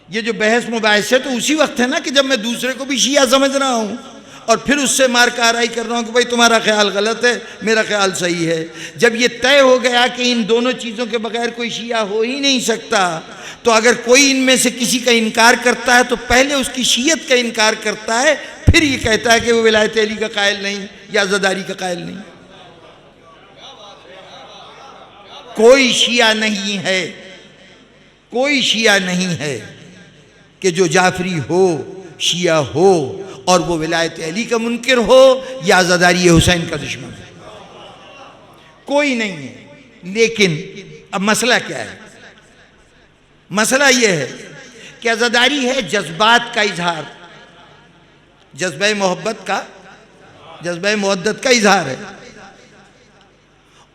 یہ جو بحث مباحث ہے تو اسی وقت ہے نا کہ جب میں دوسرے کو بھی شیعہ سمجھ رہا ہوں اور پھر اس سے مار کارائی کر رہا ہوں کہ بھائی تمہارا خیال غلط ہے، میرا خیال صحیح ہے. جب یہ طے ہو گیا کہ ان دونوں چیزوں کے بغیر کوئی شیعہ ہو ہی نہیں سکتا، تو اگر کوئی ان میں سے کسی کا انکار کرتا ہے تو پہلے اس کی شیعت کا انکار کرتا ہے، پھر یہ کہتا ہے کہ وہ ولایت علی کا قائل نہیں یا عزاداری کا قائل نہیں. کوئی شیعہ نہیں ہے، کوئی شیعہ نہیں ہے کہ جو جعفری ہو، شیعہ ہو اور وہ ولایت علی کا منکر ہو یا عزاداری حسین کا دشمن ہے. کوئی نہیں ہے. لیکن اب مسئلہ کیا ہے؟ مسئلہ یہ ہے کہ عزاداری ہے جذبات کا اظہار، جذبہ محبت کا، جذبہ محبت کا اظہار ہے،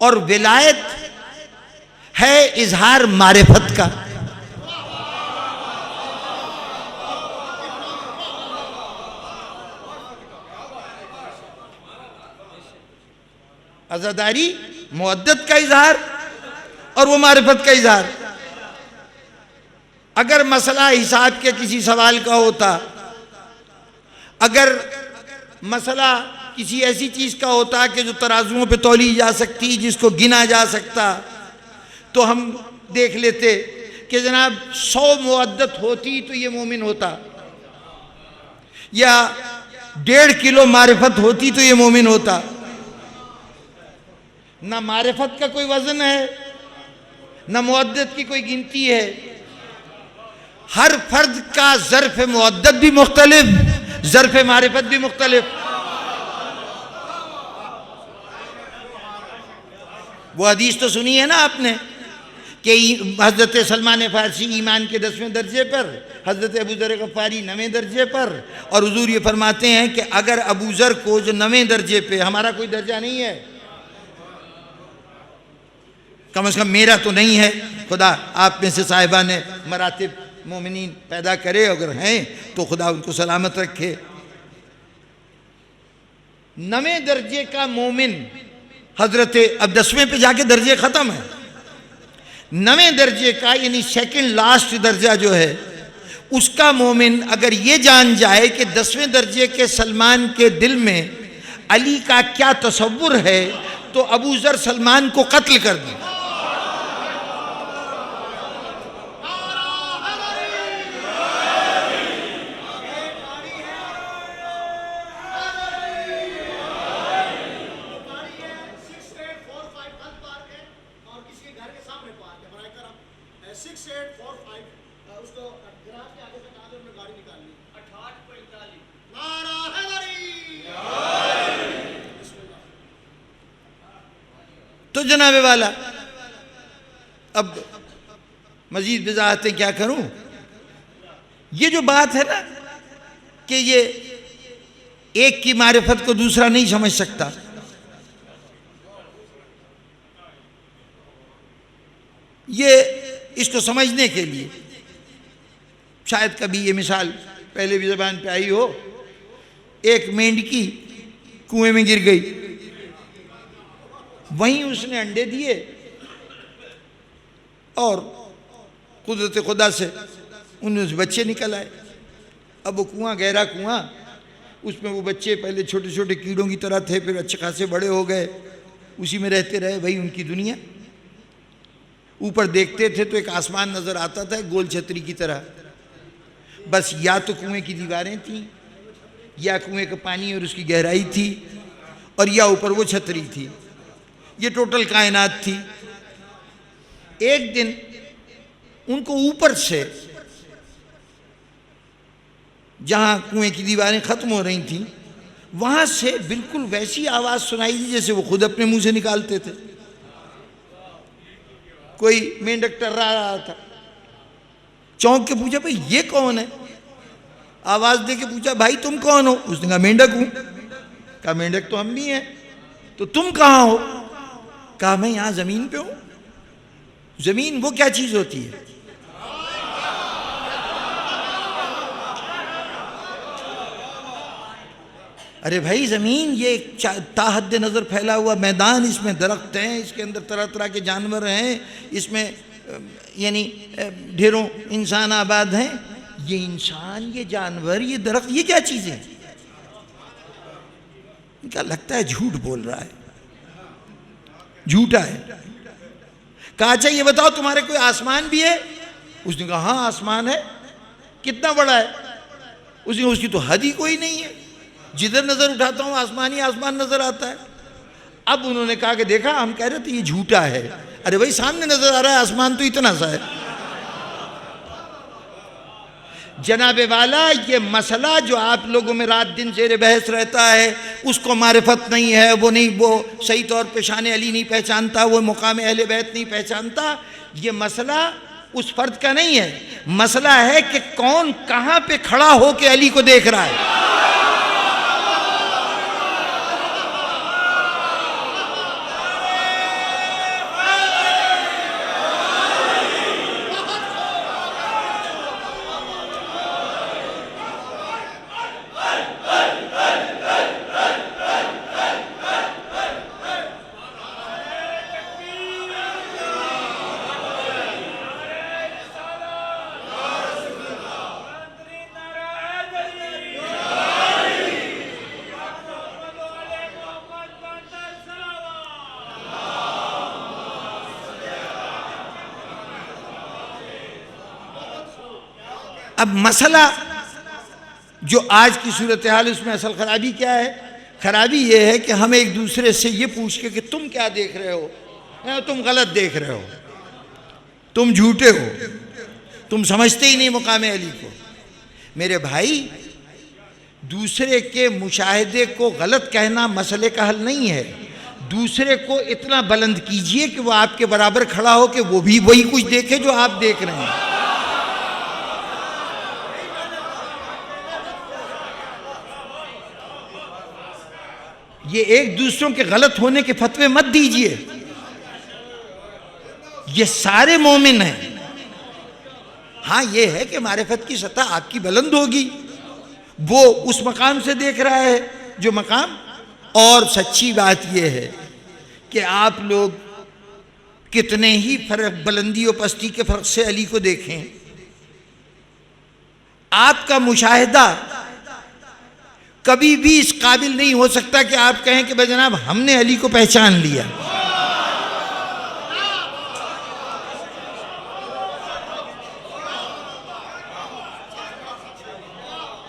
اور ولایت ہے اظہار معرفت کا. عزاداری مودت کا اظہار اور وہ معرفت کا اظہار. اگر مسئلہ حساب کے کسی سوال کا ہوتا، اگر مسئلہ کسی ایسی چیز کا ہوتا کہ جو ترازوؤں پہ تولی جا سکتی، جس کو گنا جا سکتا، تو ہم دیکھ لیتے کہ جناب 100 مودت ہوتی تو یہ مومن ہوتا، یا 1.5 کلو معرفت ہوتی تو یہ مومن ہوتا. نہ معرفت کا کوئی وزن ہے، نہ مودت کی کوئی گنتی ہے. ہر فرد کا ظرف مودت بھی مختلف، ظرف معرفت بھی مختلف. وہ حدیث تو سنی ہے نا آپ نے کہ حضرت سلمان فارسی ایمان کے 10ویں درجے پر، حضرت ابو ذر غفاری 9ویں درجے پر، اور حضور یہ فرماتے ہیں کہ اگر ابو ذر کو جو 9ویں درجے پہ، ہمارا کوئی درجہ نہیں ہے، کم از کم میرا تو نہیں ہے، خدا آپ میں سے صاحبان مراتب مومنین پیدا کرے، اگر ہیں تو خدا ان کو سلامت رکھے. 9ویں درجے کا مومن حضرت، اب 10ویں پہ جا کے درجے ختم ہے. 9ویں درجے کا یعنی سیکنڈ لاسٹ درجہ جو ہے، اس کا مومن اگر یہ جان جائے کہ 10ویں درجے کے سلمان کے دل میں علی کا کیا تصور ہے، تو ابو ذر سلمان کو قتل کر دیں. تو جناب والا اب مزید وضاحتیں کیا کروں. یہ جو بات ہے نا کہ یہ ایک کی معرفت کو دوسرا نہیں سمجھ سکتا، یہ اس کو سمجھنے کے لیے شاید کبھی یہ مثال پہلے بھی زبان پہ آئی ہو، ایک مینڈکی کنویں میں گر گئی، وہیں اس نے انڈے دیے اور قدرت خدا سے ان میں سے بچے نکل آئے۔ اب وہ کنواں گہرا کنواں، اس میں وہ بچے پہلے چھوٹے چھوٹے کیڑوں کی طرح تھے، پھر اچھے خاصے بڑے ہو گئے، اسی میں رہتے رہے، وہی ان کی دنیا۔ اوپر دیکھتے تھے تو ایک آسمان نظر آتا تھا گول چھتری کی طرح، بس یا تو کنویں کی دیواریں تھیں، یا کنویں کا پانی اور اس کی گہرائی تھی، اور یا اوپر وہ چھتری تھی۔ یہ ٹوٹل کائنات تھی۔ ایک دن ان کو اوپر سے جہاں کنویں کی دیواریں ختم ہو رہی تھیں، وہاں سے بالکل ویسی آواز سنائی دی جیسے وہ خود اپنے منہ سے نکالتے تھے۔ کوئی مینڈک ٹرا رہا تھا، چونک کے پوچھا بھائی یہ کون ہے؟ آواز دے کے پوچھا بھائی تم کون ہو؟ اس نے کہا مینڈک ہوں۔ کہا مینڈک تو ہم بھی ہیں، تو تم کہاں ہو؟ کہا میں یہاں زمین پہ ہوں۔ زمین وہ کیا چیز ہوتی ہے؟ ارے بھائی زمین یہ تا حد نظر پھیلا ہوا میدان، اس میں درخت ہیں، اس کے اندر طرح طرح کے جانور ہیں، اس میں یعنی ڈھیروں انسان آباد ہیں۔ یہ انسان، یہ جانور، یہ درخت، یہ کیا چیزیں؟ کیا لگتا ہے جھوٹ بول رہا ہے، جھوٹا ہے۔ کہا اچھا یہ بتاؤ تمہارے کوئی آسمان بھی ہے؟ اس نے کہا ہاں آسمان ہے۔ کتنا بڑا ہے؟ اس کی تو حد ہی کوئی نہیں ہے، جدھر نظر اٹھاتا ہوں آسمان ہی آسمان نظر آتا ہے۔ اب انہوں نے کہا کہ دیکھا ہم کہہ رہے تھے یہ جھوٹا ہے۔ ارے بھائی سامنے نظر آ رہا ہے آسمان تو اتنا سا ہے۔ جناب والا یہ مسئلہ جو آپ لوگوں میں رات دن زیر بحث رہتا ہے، اس کو معرفت نہیں ہے، وہ صحیح طور پہ شان علی نہیں پہچانتا، وہ مقام اہل بیت نہیں پہچانتا، یہ مسئلہ اس فرد کا نہیں ہے، مسئلہ ہے کہ کون کہاں پہ کھڑا ہو کے علی کو دیکھ رہا ہے۔ اب مسئلہ جو آج کی صورتحال، اس میں اصل خرابی کیا ہے؟ خرابی یہ ہے کہ ہم ایک دوسرے سے یہ پوچھ کے کہ تم کیا دیکھ رہے ہو، تم غلط دیکھ رہے ہو، تم جھوٹے ہو، تم سمجھتے ہی نہیں مقام علی کو۔ میرے بھائی دوسرے کے مشاہدے کو غلط کہنا مسئلے کا حل نہیں ہے۔ دوسرے کو اتنا بلند کیجئے کہ وہ آپ کے برابر کھڑا ہو کہ وہ بھی وہی کچھ دیکھے جو آپ دیکھ رہے ہیں۔ یہ ایک دوسروں کے غلط ہونے کے فتوے مت دیجئے۔ یہ سارے مومن ہیں۔ ہاں یہ ہے کہ معرفت کی سطح آپ کی بلند ہوگی، وہ اس مقام سے دیکھ رہا ہے جو مقام، اور سچی بات یہ ہے کہ آپ لوگ کتنے ہی فرق، بلندی و پستی کے فرق سے علی کو دیکھیں، آپ کا مشاہدہ کبھی بھی اس قابل نہیں ہو سکتا کہ آپ کہیں کہ بھائی جناب ہم نے علی کو پہچان لیا۔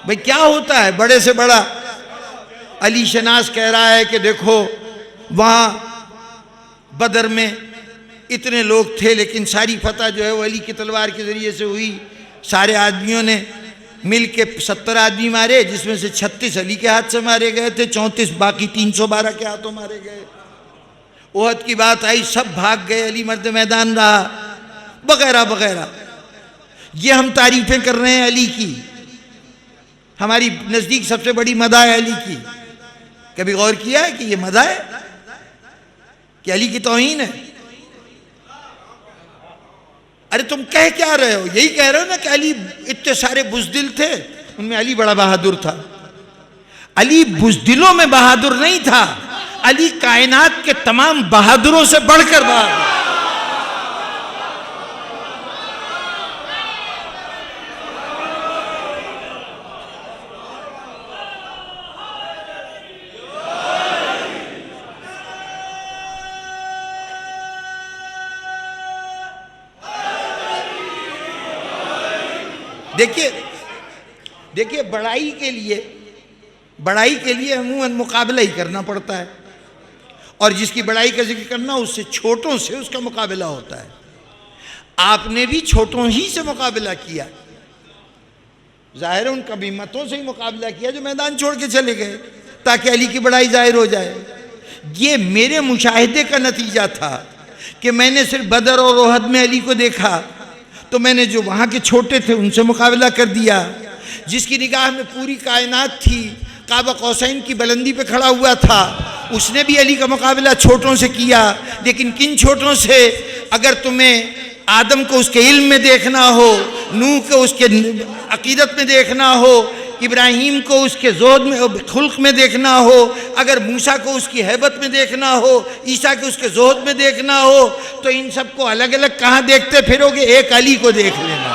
بھئی کیا ہوتا ہے؟ بڑے سے بڑا علی شناس کہہ رہا ہے کہ دیکھو وہاں بدر میں اتنے لوگ تھے لیکن ساری فتح جو ہے وہ علی کی تلوار کے ذریعے سے ہوئی، سارے آدمیوں نے مل کے 70 آدمی مارے، جس میں سے 36 علی کے ہاتھ سے مارے گئے تھے، 34 باقی 312 کے ہاتھوں مارے گئے۔ احد کی بات آئی سب بھاگ گئے، علی مرد میدان رہا، وغیرہ وغیرہ۔ یہ ہم تعریفیں کر رہے ہیں علی کی، ہماری نزدیک سب سے بڑی مدح ہے علی کی۔ کبھی غور کیا ہے کہ یہ مدح ہے کہ علی کی توہین ہے؟ ارے تم کہہ کیا رہے ہو؟ یہی کہہ رہے ہو نا کہ علی اتنے سارے بزدل تھے، ان میں علی بڑا بہادر تھا۔ علی بزدلوں میں بہادر نہیں تھا، علی کائنات کے تمام بہادروں سے بڑھ کر بہادر۔ دیکھیے بڑائی کے لیے عموماً مقابلہ ہی کرنا پڑتا ہے، اور جس کی بڑائی کا ذکر کرنا اس سے چھوٹوں سے اس کا مقابلہ ہوتا ہے۔ آپ نے بھی چھوٹوں ہی سے مقابلہ کیا، ظاہر ہے ان کا بھی متوں سے ہی مقابلہ کیا جو میدان چھوڑ کے چلے گئے تاکہ علی کی بڑائی ظاہر ہو جائے۔ یہ میرے مشاہدے کا نتیجہ تھا کہ میں نے صرف بدر اور احد میں علی کو دیکھا تو میں نے جو وہاں کے چھوٹے تھے ان سے مقابلہ کر دیا۔ جس کی نگاہ میں پوری کائنات تھی، قاب قوسین کی بلندی پہ کھڑا ہوا تھا، اس نے بھی علی کا مقابلہ چھوٹوں سے کیا۔ لیکن کن چھوٹوں سے؟ اگر تمہیں آدم کو اس کے علم میں دیکھنا ہو، نوح کو اس کے عقیدت میں دیکھنا ہو، ابراہیم کو اس کے زہد میں خلق میں دیکھنا ہو، اگر موسیٰ کو اس کی ہیبت میں دیکھنا ہو، عیسیٰ کو اس کے زہد میں دیکھنا ہو، تو ان سب کو الگ الگ کہاں دیکھتے پھرو گے؟ ایک علی کو دیکھ لینا۔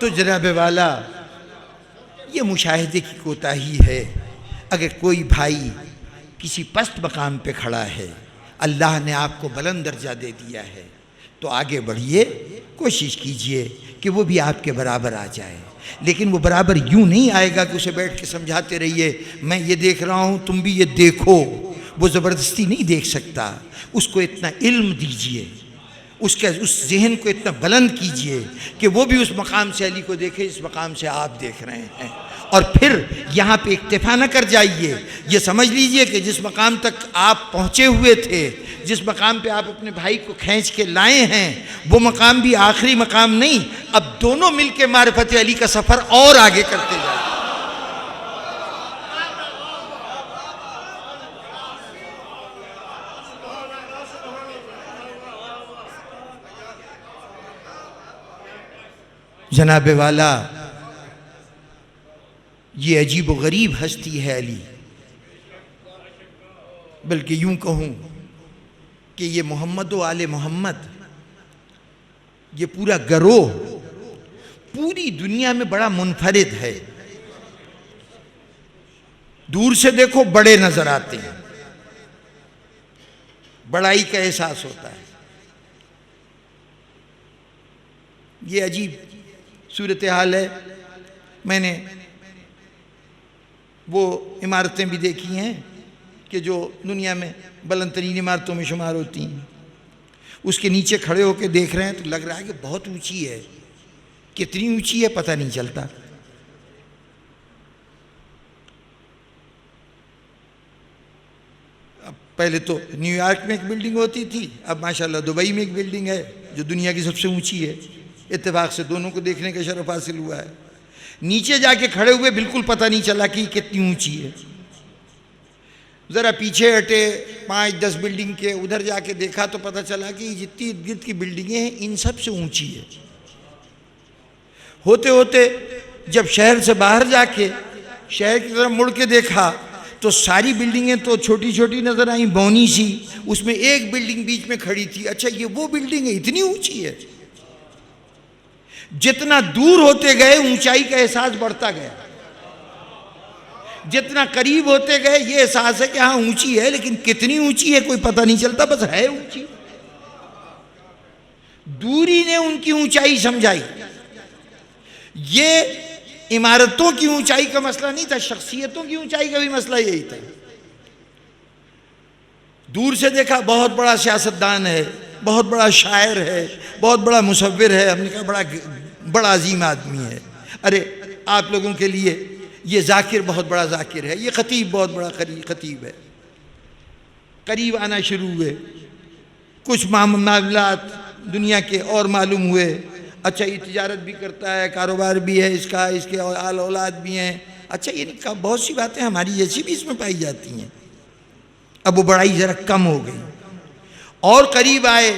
تو جناب والا، یہ مشاہدے کی کوتاہی ہے۔ اگر کوئی بھائی کسی پست مقام پہ کھڑا ہے، اللہ نے آپ کو بلند درجہ دے دیا ہے، تو آگے بڑھیے، کوشش کیجئے کہ وہ بھی آپ کے برابر آ جائے۔ لیکن وہ برابر یوں نہیں آئے گا کہ اسے بیٹھ کے سمجھاتے رہیے میں یہ دیکھ رہا ہوں تم بھی یہ دیکھو۔ وہ زبردستی نہیں دیکھ سکتا، اس کو اتنا علم دیجئے، اس ذہن کو اتنا بلند کیجئے کہ وہ بھی اس مقام سے علی کو دیکھے جس مقام سے آپ دیکھ رہے ہیں، اور پھر یہاں پہ اکتفا نہ کر جائیے۔ یہ سمجھ لیجئے کہ جس مقام تک آپ پہنچے ہوئے تھے، جس مقام پہ آپ اپنے بھائی کو کھینچ کے لائے ہیں، وہ مقام بھی آخری مقام نہیں، اب دونوں مل کے معرفت علی کا سفر اور آگے کرتے جائیں۔ جناب والا، یہ عجیب و غریب ہستی ہے علی، بلکہ یوں کہوں کہ یہ محمد و آل محمد، یہ پورا گروہ پوری دنیا میں بڑا منفرد ہے۔ دور سے دیکھو بڑے نظر آتے ہیں، بڑائی کا احساس ہوتا ہے۔ یہ عجیب صورتحال ہے۔ میں نے وہ عمارتیں بھی دیکھی ہیں کہ جو دنیا میں بلند ترین عمارتوں میں شمار ہوتی ہیں، اس کے نیچے کھڑے ہو کے دیکھ رہے ہیں تو لگ رہا ہے کہ بہت اونچی ہے، کتنی اونچی ہے پتہ نہیں چلتا۔ اب پہلے تو نیو یارک میں ایک بلڈنگ ہوتی تھی، اب ماشاءاللہ دبئی میں ایک بلڈنگ ہے جو دنیا کی سب سے اونچی ہے۔ اتفاق سے دونوں کو دیکھنے کا شرف حاصل ہوا ہے۔ نیچے جا کے کھڑے ہوئے بالکل پتہ نہیں چلا کہ یہ کتنی اونچی ہے۔ ذرا پیچھے ہٹے 5-10 بلڈنگ کے، ادھر جا کے دیکھا تو پتہ چلا کہ جتنی ارد گرد کی بلڈنگیں ہیں ان سب سے اونچی ہے۔ ہوتے ہوتے جب شہر سے باہر جا کے شہر کی طرف مڑ کے دیکھا تو ساری بلڈنگیں تو چھوٹی چھوٹی نظر آئیں، بونی سی، اس میں ایک بلڈنگ بیچ میں کھڑی تھی۔ اچھا یہ وہ بلڈنگ ہے، اتنی اونچی ہے۔ جتنا دور ہوتے گئے اونچائی کا احساس بڑھتا گیا، جتنا قریب ہوتے گئے یہ احساس ہے کہ ہاں اونچی ہے، لیکن کتنی اونچی ہے کوئی پتہ نہیں چلتا، بس ہے اونچی۔ دوری نے ان کی اونچائی سمجھائی۔ یہ عمارتوں کی اونچائی کا مسئلہ نہیں تھا، شخصیتوں کی اونچائی کا بھی مسئلہ یہی تھا۔ دور سے دیکھا بہت بڑا سیاستدان ہے، بہت بڑا شاعر ہے، بہت بڑا مصور ہے، ہم نے کہا بڑا عظیم آدمی ہے۔ ارے آپ لوگوں کے لیے یہ ذاکر بہت بڑا ذاکر ہے، یہ خطیب بہت بڑا خطیب ہے، قریب آنا شروع ہوئے، کچھ معاملات دنیا کے اور معلوم ہوئے، اچھا یہ تجارت بھی کرتا ہے، کاروبار بھی ہے اس کے آل اولاد بھی ہیں، اچھا یہ بہت سی باتیں ہماری جیسی بھی اس میں پائی جاتی ہیں۔ اب وہ بڑائی ذرا کم ہو گئی، اور قریب آئے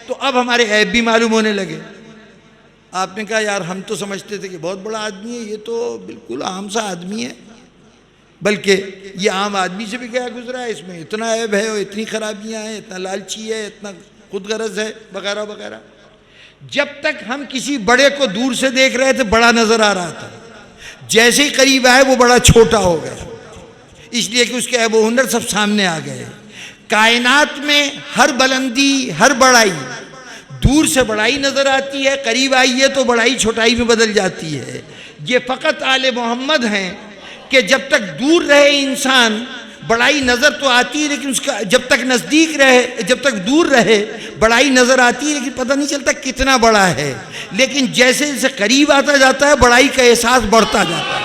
تو اب ہمارے عیب بھی معلوم ہونے لگے۔ آپ نے کہا یار ہم تو سمجھتے تھے کہ بہت بڑا آدمی ہے، یہ تو بالکل عام سا آدمی ہے، بلکہ یہ عام آدمی سے بھی کیا گزرا ہے، اس میں اتنا عیب ہے اور اتنی خرابیاں ہیں، اتنا لالچی ہے، اتنا خود غرض ہے، وغیرہ وغیرہ۔ جب تک ہم کسی بڑے کو دور سے دیکھ رہے تھے بڑا نظر آ رہا تھا، جیسے ہی قریب آئے وہ بڑا چھوٹا ہو گیا، اس لیے کہ اس کے عیب و ہنر سب سامنے آ گئے۔ کائنات میں ہر بلندی، ہر بڑائی دور سے بڑائی نظر آتی ہے، قریب آئیے تو بڑائی چھوٹائی میں بدل جاتی ہے۔ یہ فقط آل محمد ہیں کہ جب تک دور رہے انسان بڑائی نظر تو آتی ہے، لیکن اس کا جب تک نزدیک رہے، جب تک دور رہے بڑائی نظر آتی ہے، لیکن پتہ نہیں چلتا کتنا بڑا ہے، لیکن جیسے جیسے قریب آتا جاتا ہے بڑائی کا احساس بڑھتا جاتا ہے۔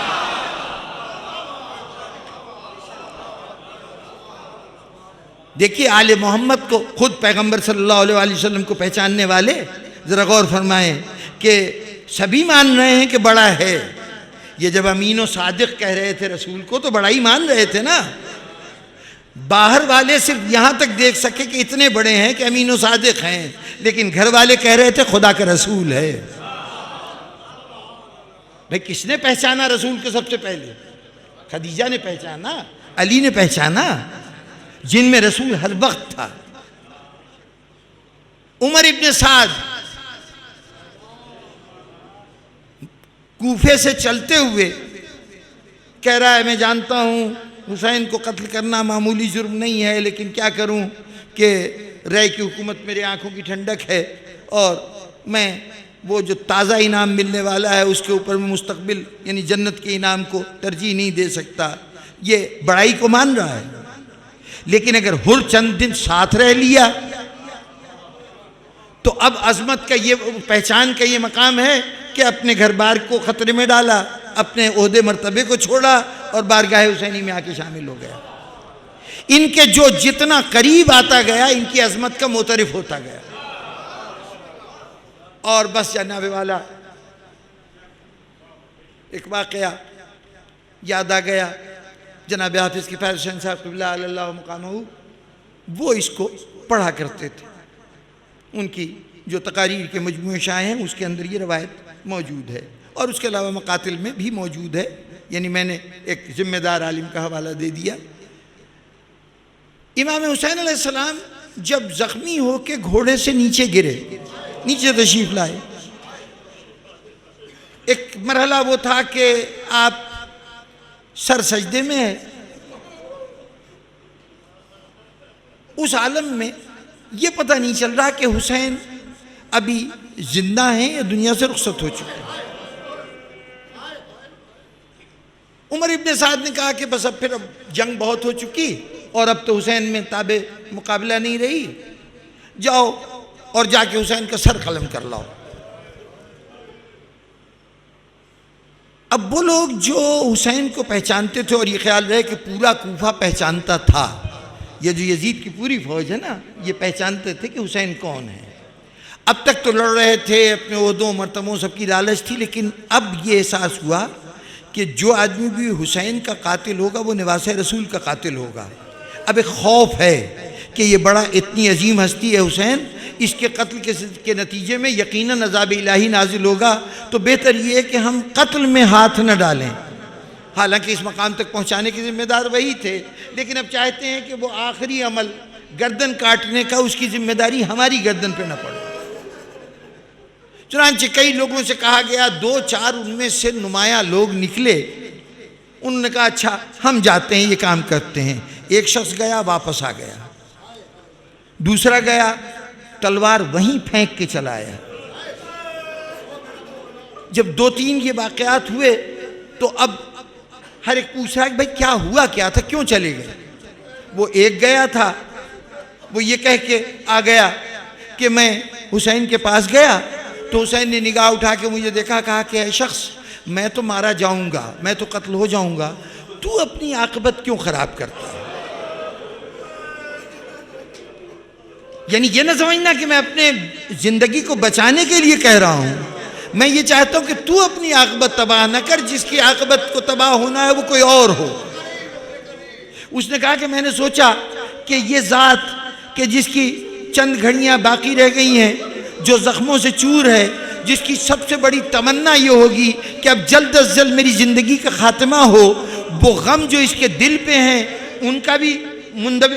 دیکھیے آل محمد کو، خود پیغمبر صلی اللہ علیہ وسلم کو پہچاننے والے ذرا غور فرمائیں کہ سبھی مان رہے ہیں کہ بڑا ہے۔ یہ جب امین و صادق کہہ رہے تھے رسول کو تو بڑا ہی مان رہے تھے نا۔ باہر والے صرف یہاں تک دیکھ سکے کہ اتنے بڑے ہیں کہ امین و صادق ہیں، لیکن گھر والے کہہ رہے تھے خدا کا رسول ہے۔ بھئی کس نے پہچانا رسول کو سب سے پہلے؟ خدیجہ نے پہچانا، علی نے پہچانا، جن میں رسول ہر وقت تھا۔ عمر ابن سعد کوفے سے چلتے ہوئے کہہ رہا ہے میں جانتا ہوں حسین کو قتل کرنا معمولی جرم نہیں ہے، لیکن کیا کروں کہ رے کی حکومت میرے آنکھوں کی ٹھنڈک ہے، اور میں وہ جو تازہ انعام ملنے والا ہے اس کے اوپر میں مستقبل یعنی جنت کے انعام کو ترجیح نہیں دے سکتا۔ یہ بڑائی کو مان رہا ہے، لیکن اگر ہر چند دن ساتھ رہ لیا تو اب عظمت کا یہ پہچان کا یہ مقام ہے کہ اپنے گھر بار کو خطرے میں ڈالا، اپنے عہدے مرتبے کو چھوڑا اور بارگاہ حسینی میں آ کے شامل ہو گیا۔ ان کے جو جتنا قریب آتا گیا ان کی عظمت کا معترف ہوتا گیا۔ اور بس جناب والا ایک واقعہ یاد آ گیا، جناب حافظ کفایت حسین صاحب قبلہ علی اللہ مقامہ، وہ اس کو پڑھا کرتے تھے، ان کی جو تقاریر کے مجموعے شائع ہیں اس کے اندر یہ روایت موجود ہے، اور اس کے علاوہ مقاتل میں بھی موجود ہے، یعنی میں نے ایک ذمہ دار عالم کا حوالہ دے دیا۔ امام حسین علیہ السلام جب زخمی ہو کے گھوڑے سے نیچے گرے، نیچے تشریف لائے، ایک مرحلہ وہ تھا کہ آپ سر سجدے میں ہے، اس عالم میں یہ پتہ نہیں چل رہا کہ حسین ابھی زندہ ہیں یا دنیا سے رخصت ہو چکے ہیں۔ عمر ابن سعد نے کہا کہ بس اب پھر جنگ بہت ہو چکی اور اب تو حسین میں تاب مقابلہ نہیں رہی، جاؤ اور جا کے حسین کا سر قلم کر لاؤ۔ اب وہ لوگ جو حسین کو پہچانتے تھے، اور یہ خیال رہے کہ پورا کوفہ پہچانتا تھا، یہ جو یزید کی پوری فوج ہے نا، یہ پہچانتے تھے کہ حسین کون ہے۔ اب تک تو لڑ رہے تھے، اپنے عہدوں مرتبوں سب کی لالچ تھی، لیکن اب یہ احساس ہوا کہ جو آدمی بھی حسین کا قاتل ہوگا وہ نواس رسول کا قاتل ہوگا۔ اب ایک خوف ہے کہ یہ بڑا اتنی عظیم ہستی ہے حسین، اس کے قتل کے نتیجے میں یقیناً عذاب الہی نازل ہوگا، تو بہتر یہ ہے کہ ہم قتل میں ہاتھ نہ ڈالیں۔ حالانکہ اس مقام تک پہنچانے کے ذمہ دار وہی تھے، لیکن اب چاہتے ہیں کہ وہ آخری عمل گردن کاٹنے کا اس کی ذمہ داری ہماری گردن پہ نہ پڑے۔ چنانچہ کئی لوگوں سے کہا گیا، 2-4 ان میں سے نمایاں لوگ نکلے، انہوں نے کہا اچھا ہم جاتے ہیں، یہ کام کرتے ہیں۔ ایک شخص گیا، واپس آ گیا، دوسرا گیا، تلوار وہیں پھینک کے چلا آیا۔ جب 2-3 یہ واقعات ہوئے تو اب ہر ایک پوچھ رہا ہے کہ بھائی کیا ہوا، کیا تھا، کیوں چلے گئے؟ وہ ایک گیا تھا، وہ یہ کہہ کے آ گیا کہ میں حسین کے پاس گیا تو حسین نے نگاہ اٹھا کے مجھے دیکھا، کہا کہ اے شخص میں تو مارا جاؤں گا، میں تو قتل ہو جاؤں گا، تو اپنی عاقبت کیوں خراب کرتا ہے؟ یعنی یہ نہ سمجھنا کہ میں اپنے زندگی کو بچانے کے لیے کہہ رہا ہوں، میں یہ چاہتا ہوں کہ تو اپنی عاقبت تباہ نہ کر، جس کی عاقبت کو تباہ ہونا ہے وہ کوئی اور ہو۔ اس نے کہا کہ میں نے سوچا کہ یہ ذات کہ جس کی چند گھڑیاں باقی رہ گئی ہیں، جو زخموں سے چور ہے، جس کی سب سے بڑی تمنا یہ ہوگی کہ اب جلد از جلد میری زندگی کا خاتمہ ہو، وہ غم جو اس کے دل پہ ہیں ان کا بھی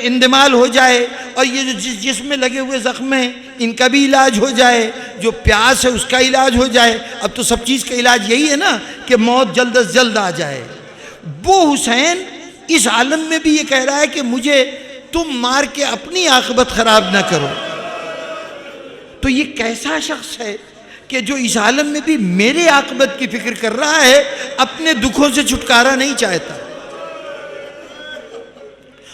اندمال ہو جائے، اور یہ جو جسم میں لگے ہوئے زخم ہیں ان کا بھی علاج ہو جائے، جو پیاس ہے اس کا علاج ہو جائے۔ اب تو سب چیز کا علاج یہی ہے نا کہ موت جلد از جلد آ جائے۔ وہ حسین اس عالم میں بھی یہ کہہ رہا ہے کہ مجھے تم مار کے اپنی عاقبت خراب نہ کرو۔ تو یہ کیسا شخص ہے کہ جو اس عالم میں بھی میرے عاقبت کی فکر کر رہا ہے، اپنے دکھوں سے چھٹکارا نہیں چاہتا۔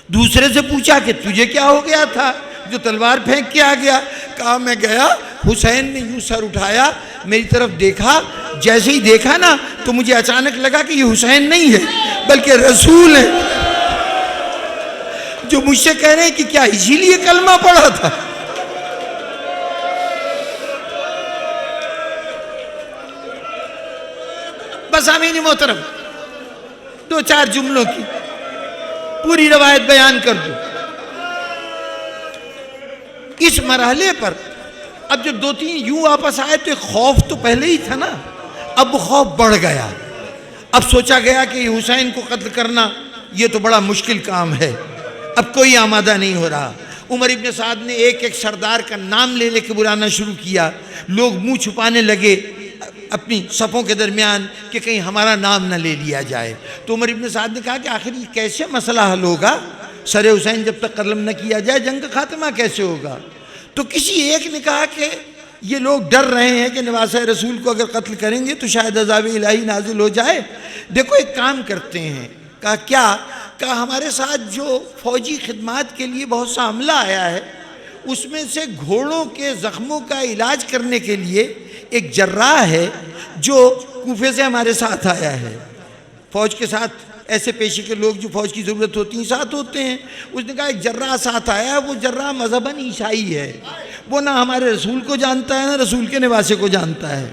دوسرے سے پوچھا کہ تجھے کیا ہو گیا تھا جو تلوار پھینک کے آ گیا؟ کہا میں گیا، حسین نے یوں سر اٹھایا، میری طرف دیکھا، جیسے ہی دیکھا نا تو مجھے اچانک لگا کہ یہ حسین نہیں ہے بلکہ رسول ہے، جو مجھ سے کہہ رہے ہیں کہ کیا اسی لیے کلمہ پڑھا تھا؟ بس آمین محترم، دو چار جملوں کی پوری روایت بیان کر دوں۔ اس مرحلے پر اب جب دو تین یوں واپس آئے تو ایک خوف تو پہلے ہی تھا نا، اب وہ خوف بڑھ گیا۔ اب سوچا گیا کہ یہ حسین کو قتل کرنا یہ تو بڑا مشکل کام ہے، اب کوئی آمادہ نہیں ہو رہا۔ عمر ابن سعد نے ایک ایک سردار کا نام لے لے کے بلانا شروع کیا، لوگ منہ چھپانے لگے اپنی صفوں کے درمیان کہ کہیں ہمارا نام نہ لے لیا جائے۔ تو عمر ابن سعد نے کہا کہ آخر یہ کیسے مسئلہ حل ہوگا؟ سر حسین جب تک قتل نہ کیا جائے جنگ کا خاتمہ کیسے ہوگا؟ تو کسی ایک نے کہا کہ یہ لوگ ڈر رہے ہیں کہ نواسہ رسول کو اگر قتل کریں گے تو شاید عذاب الہی نازل ہو جائے، دیکھو ایک کام کرتے ہیں۔ کہا کیا؟ کہا ہمارے ساتھ جو فوجی خدمات کے لیے بہت سا عملہ آیا ہے، اس میں سے گھوڑوں کے زخموں کا علاج کرنے کے لیے ایک جراح ہے جو کوفے سے ہمارے ساتھ آیا ہے۔ فوج کے ساتھ ایسے پیشے کے لوگ جو فوج کی ضرورت ہوتی ہیں ساتھ ہوتے ہیں۔ اس نے کہا ایک جراح ساتھ آیا ہے، وہ جراح مذہباً عیسائی ہے، وہ نہ ہمارے رسول کو جانتا ہے نہ رسول کے نواسے کو جانتا ہے،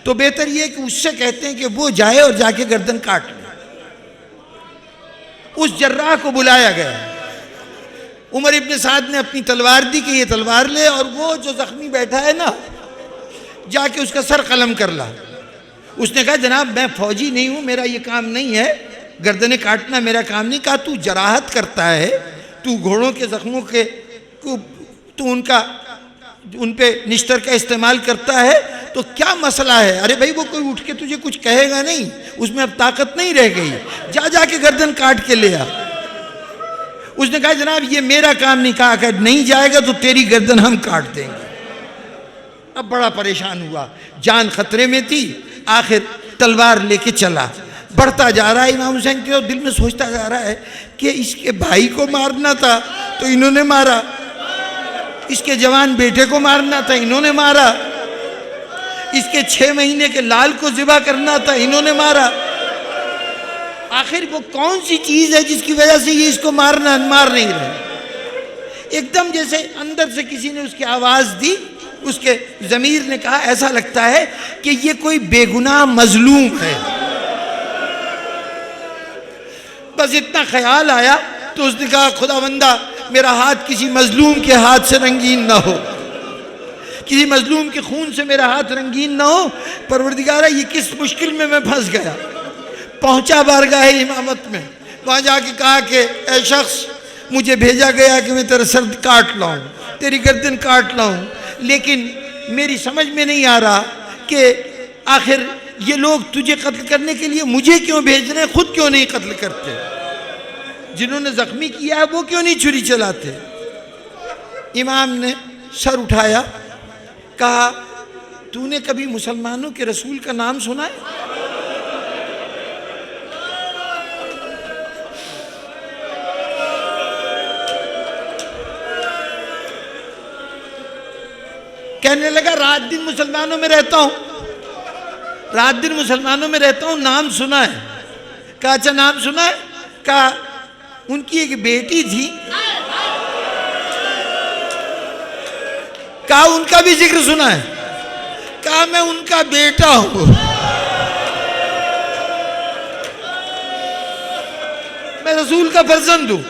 تو بہتر یہ کہ اس سے کہتے ہیں کہ وہ جائے اور جا کے گردن کاٹ لے۔ اس جراح کو بلایا گیا، عمر ابن سعد نے اپنی تلوار دی کہ یہ تلوار لے، اور وہ جو زخمی بیٹھا ہے نا جا کے اس کا سر قلم کر لا۔ اس نے کہا جناب میں فوجی نہیں ہوں، میرا یہ کام نہیں ہے، گردنیں کاٹنا میرا کام نہیں۔ کہا تو جراحت کرتا ہے، تو گھوڑوں کے زخموں کے تو ان پہ نشتر کا استعمال کرتا ہے، تو کیا مسئلہ ہے؟ ارے بھائی وہ کوئی اٹھ کے تجھے کچھ کہے گا نہیں، اس میں اب طاقت نہیں رہ گئی، جا کے گردن کاٹ کے لے آ۔ اس نے کہا جناب یہ میرا کام نہیں۔ کہا کہ نہیں جائے گا تو تیری گردن ہم کاٹ دیں گے۔ اب بڑا پریشان ہوا، جان خطرے میں تھی، آخر تلوار لے کے چلا، بڑھتا جا رہا ہے۔ امام حسین کے دل میں سوچتا جا رہا ہے کہ اس کے بھائی کو مارنا تھا تو انہوں نے مارا، اس کے جوان بیٹے کو مارنا تھا انہوں نے مارا، اس کے 6 مہینے کے لال کو ذبح کرنا تھا انہوں نے مارا۔ آخر وہ کون سی چیز ہے جس کی وجہ سے یہ اس کو مار نہیں رہے؟ ایک دم جیسے اندر سے کسی نے اس کی آواز دی، اس کے ضمیر نے کہا ایسا لگتا ہے کہ یہ کوئی بے گناہ مظلوم ہے۔ بس اتنا خیال آیا تو اس نے کہا خدا بندہ میرا ہاتھ کسی مظلوم کے ہاتھ سے رنگین نہ ہو، کسی مظلوم کے خون سے میرا ہاتھ رنگین نہ ہو۔ پروردگارہ یہ کس مشکل میں پھنس گیا۔ پہنچا بارگاہ امامت میں، وہاں جا کے کہا کہ اے شخص مجھے بھیجا گیا کہ میں تیرا سر کاٹ لاؤں، تیری گردن کاٹ لاؤں، لیکن میری سمجھ میں نہیں آ رہا کہ آخر یہ لوگ تجھے قتل کرنے کے لیے مجھے کیوں بھیج رہے ہیں، خود کیوں نہیں قتل کرتے؟ جنہوں نے زخمی کیا ہے وہ کیوں نہیں چھری چلاتے؟ امام نے سر اٹھایا، کہا تو نے کبھی مسلمانوں کے رسول کا نام سنا ہے؟ کہنے لگا رات دن مسلمانوں میں رہتا ہوں، رات دن مسلمانوں میں رہتا ہوں، نام سنا ہے۔ کہا اچھا نام سنا ہے؟ کہا ان کی ایک بیٹی تھی، کہا ان کا بھی ذکر سنا ہے؟ کہا میں ان کا بیٹا ہوں، میں رسول کا فرزند ہوں۔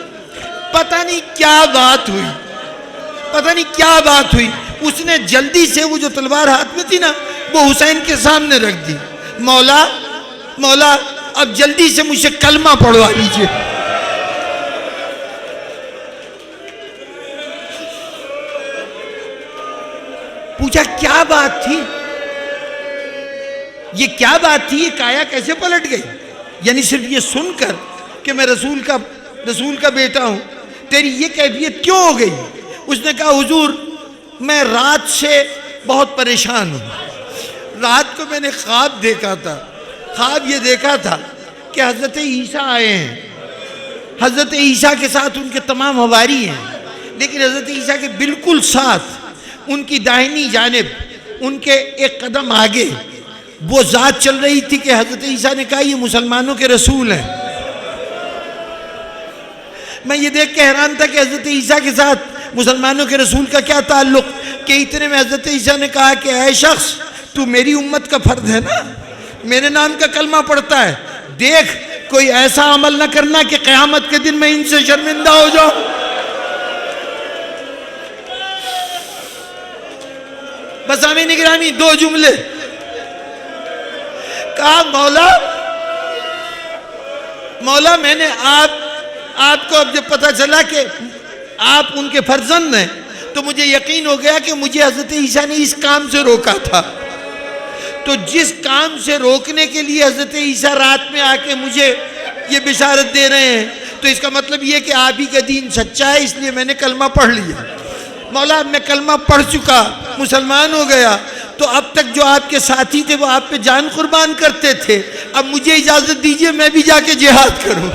پتہ نہیں کیا بات ہوئی، پتہ نہیں کیا بات ہوئی، اس نے جلدی سے وہ جو تلوار ہاتھ میں تھی نا وہ حسین کے سامنے رکھ دی۔ مولا مولا اب جلدی سے مجھ سے کلمہ پڑھوا لیجئے۔ پوچھا کیا بات تھی، یہ کیا بات تھی، یہ کایا کیسے پلٹ گئی؟ یعنی صرف یہ سن کر کہ میں رسول کا بیٹا ہوں تیری یہ کیفیت کیوں ہو گئی؟ اس نے کہا حضور میں رات سے بہت پریشان ہوں، رات کو میں نے خواب دیکھا تھا، خواب یہ دیکھا تھا کہ حضرت عیسیٰ آئے ہیں، حضرت عیسیٰ کے ساتھ ان کے تمام حواری ہیں، لیکن حضرت عیسیٰ کے بالکل ساتھ ان کی داہنی جانب ان کے ایک قدم آگے وہ ذات چل رہی تھی کہ حضرت عیسیٰ نے کہا یہ مسلمانوں کے رسول ہیں۔ میں یہ دیکھ کے حیران تھا کہ حضرت عیسیٰ کے ساتھ مسلمانوں کے رسول کا کیا تعلق، کہ اتنے میں حضرت عیسیٰ نے کہا کہ اے شخص تو میری امت کا فرد ہے نا، میرے نام کا کلمہ پڑھتا ہے، دیکھ کوئی ایسا عمل نہ کرنا کہ قیامت کے دن میں ان سے شرمندہ ہو جاؤں۔ بس آمین گرامی دو جملے، کہا مولا میں نے آپ کو اب جب پتہ چلا کہ آپ ان کے فرزند ہیں تو مجھے یقین ہو گیا کہ مجھے حضرت عیسیٰ نے اس کام سے روکا تھا، تو جس کام سے روکنے کے لیے حضرت عیسیٰ رات میں آ کے مجھے یہ بشارت دے رہے ہیں تو اس کا مطلب یہ کہ آپ ہی کا دین سچا ہے، اس لیے میں نے کلمہ پڑھ لیا۔ مولا میں کلمہ پڑھ چکا، مسلمان ہو گیا، تو اب تک جو آپ کے ساتھی تھے وہ آپ پہ جان قربان کرتے تھے، اب مجھے اجازت دیجئے میں بھی جا کے جہاد کروں۔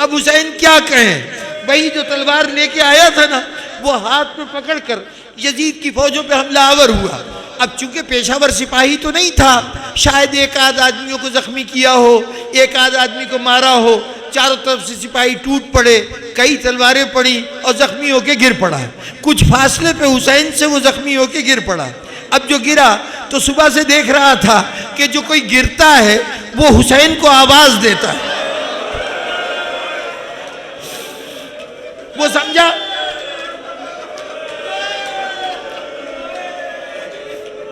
اب حسین کیا کہیں، وہی جو تلوار لے کے آیا تھا نا وہ ہاتھ میں پکڑ کر یزید کی فوجوں پہ حملہ آور ہوا۔ اب چونکہ پیشہ ور سپاہی تو نہیں تھا، شاید ایک آدھ آدمیوں کو زخمی کیا ہو، ایک آدھ آدمی کو مارا ہو، چاروں طرف سے سپاہی ٹوٹ پڑے، کئی تلواریں پڑی اور زخمی ہو کے گر پڑا، کچھ فاصلے پہ حسین سے وہ زخمی ہو کے گر پڑا۔ اب جو گرا تو صبح سے دیکھ رہا تھا کہ جو کوئی گرتا ہے وہ حسین کو آواز دیتا ہے،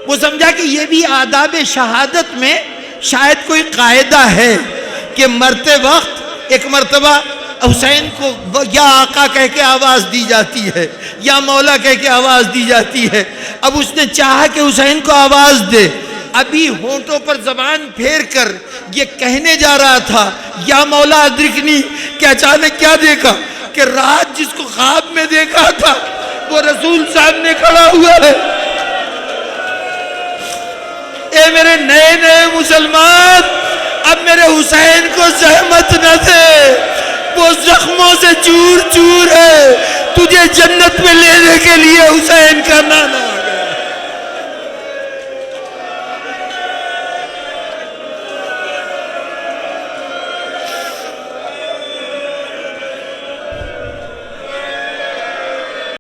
وہ سمجھا کہ یہ بھی آداب شہادت میں شاید کوئی قاعدہ ہے کہ مرتے وقت ایک مرتبہ حسین کو یا آقا کہہ کے آواز دی جاتی ہے یا مولا کہہ کے آواز دی جاتی ہے۔ اب اس نے چاہا کہ حسین کو آواز دے، ابھی ہونٹوں پر زبان پھیر کر یہ کہنے جا رہا تھا یا مولا ادرکنی، کہ اچانک کیا دیکھا کہ رات جس کو خواب میں دیکھا تھا وہ رسول سامنے کھڑا ہوا ہے۔ اے میرے نئے نئے مسلمان، اب میرے حسین کو زحمت نہ دے، وہ زخموں سے چور چور ہے، تجھے جنت میں لینے کے لیے حسین کا نانا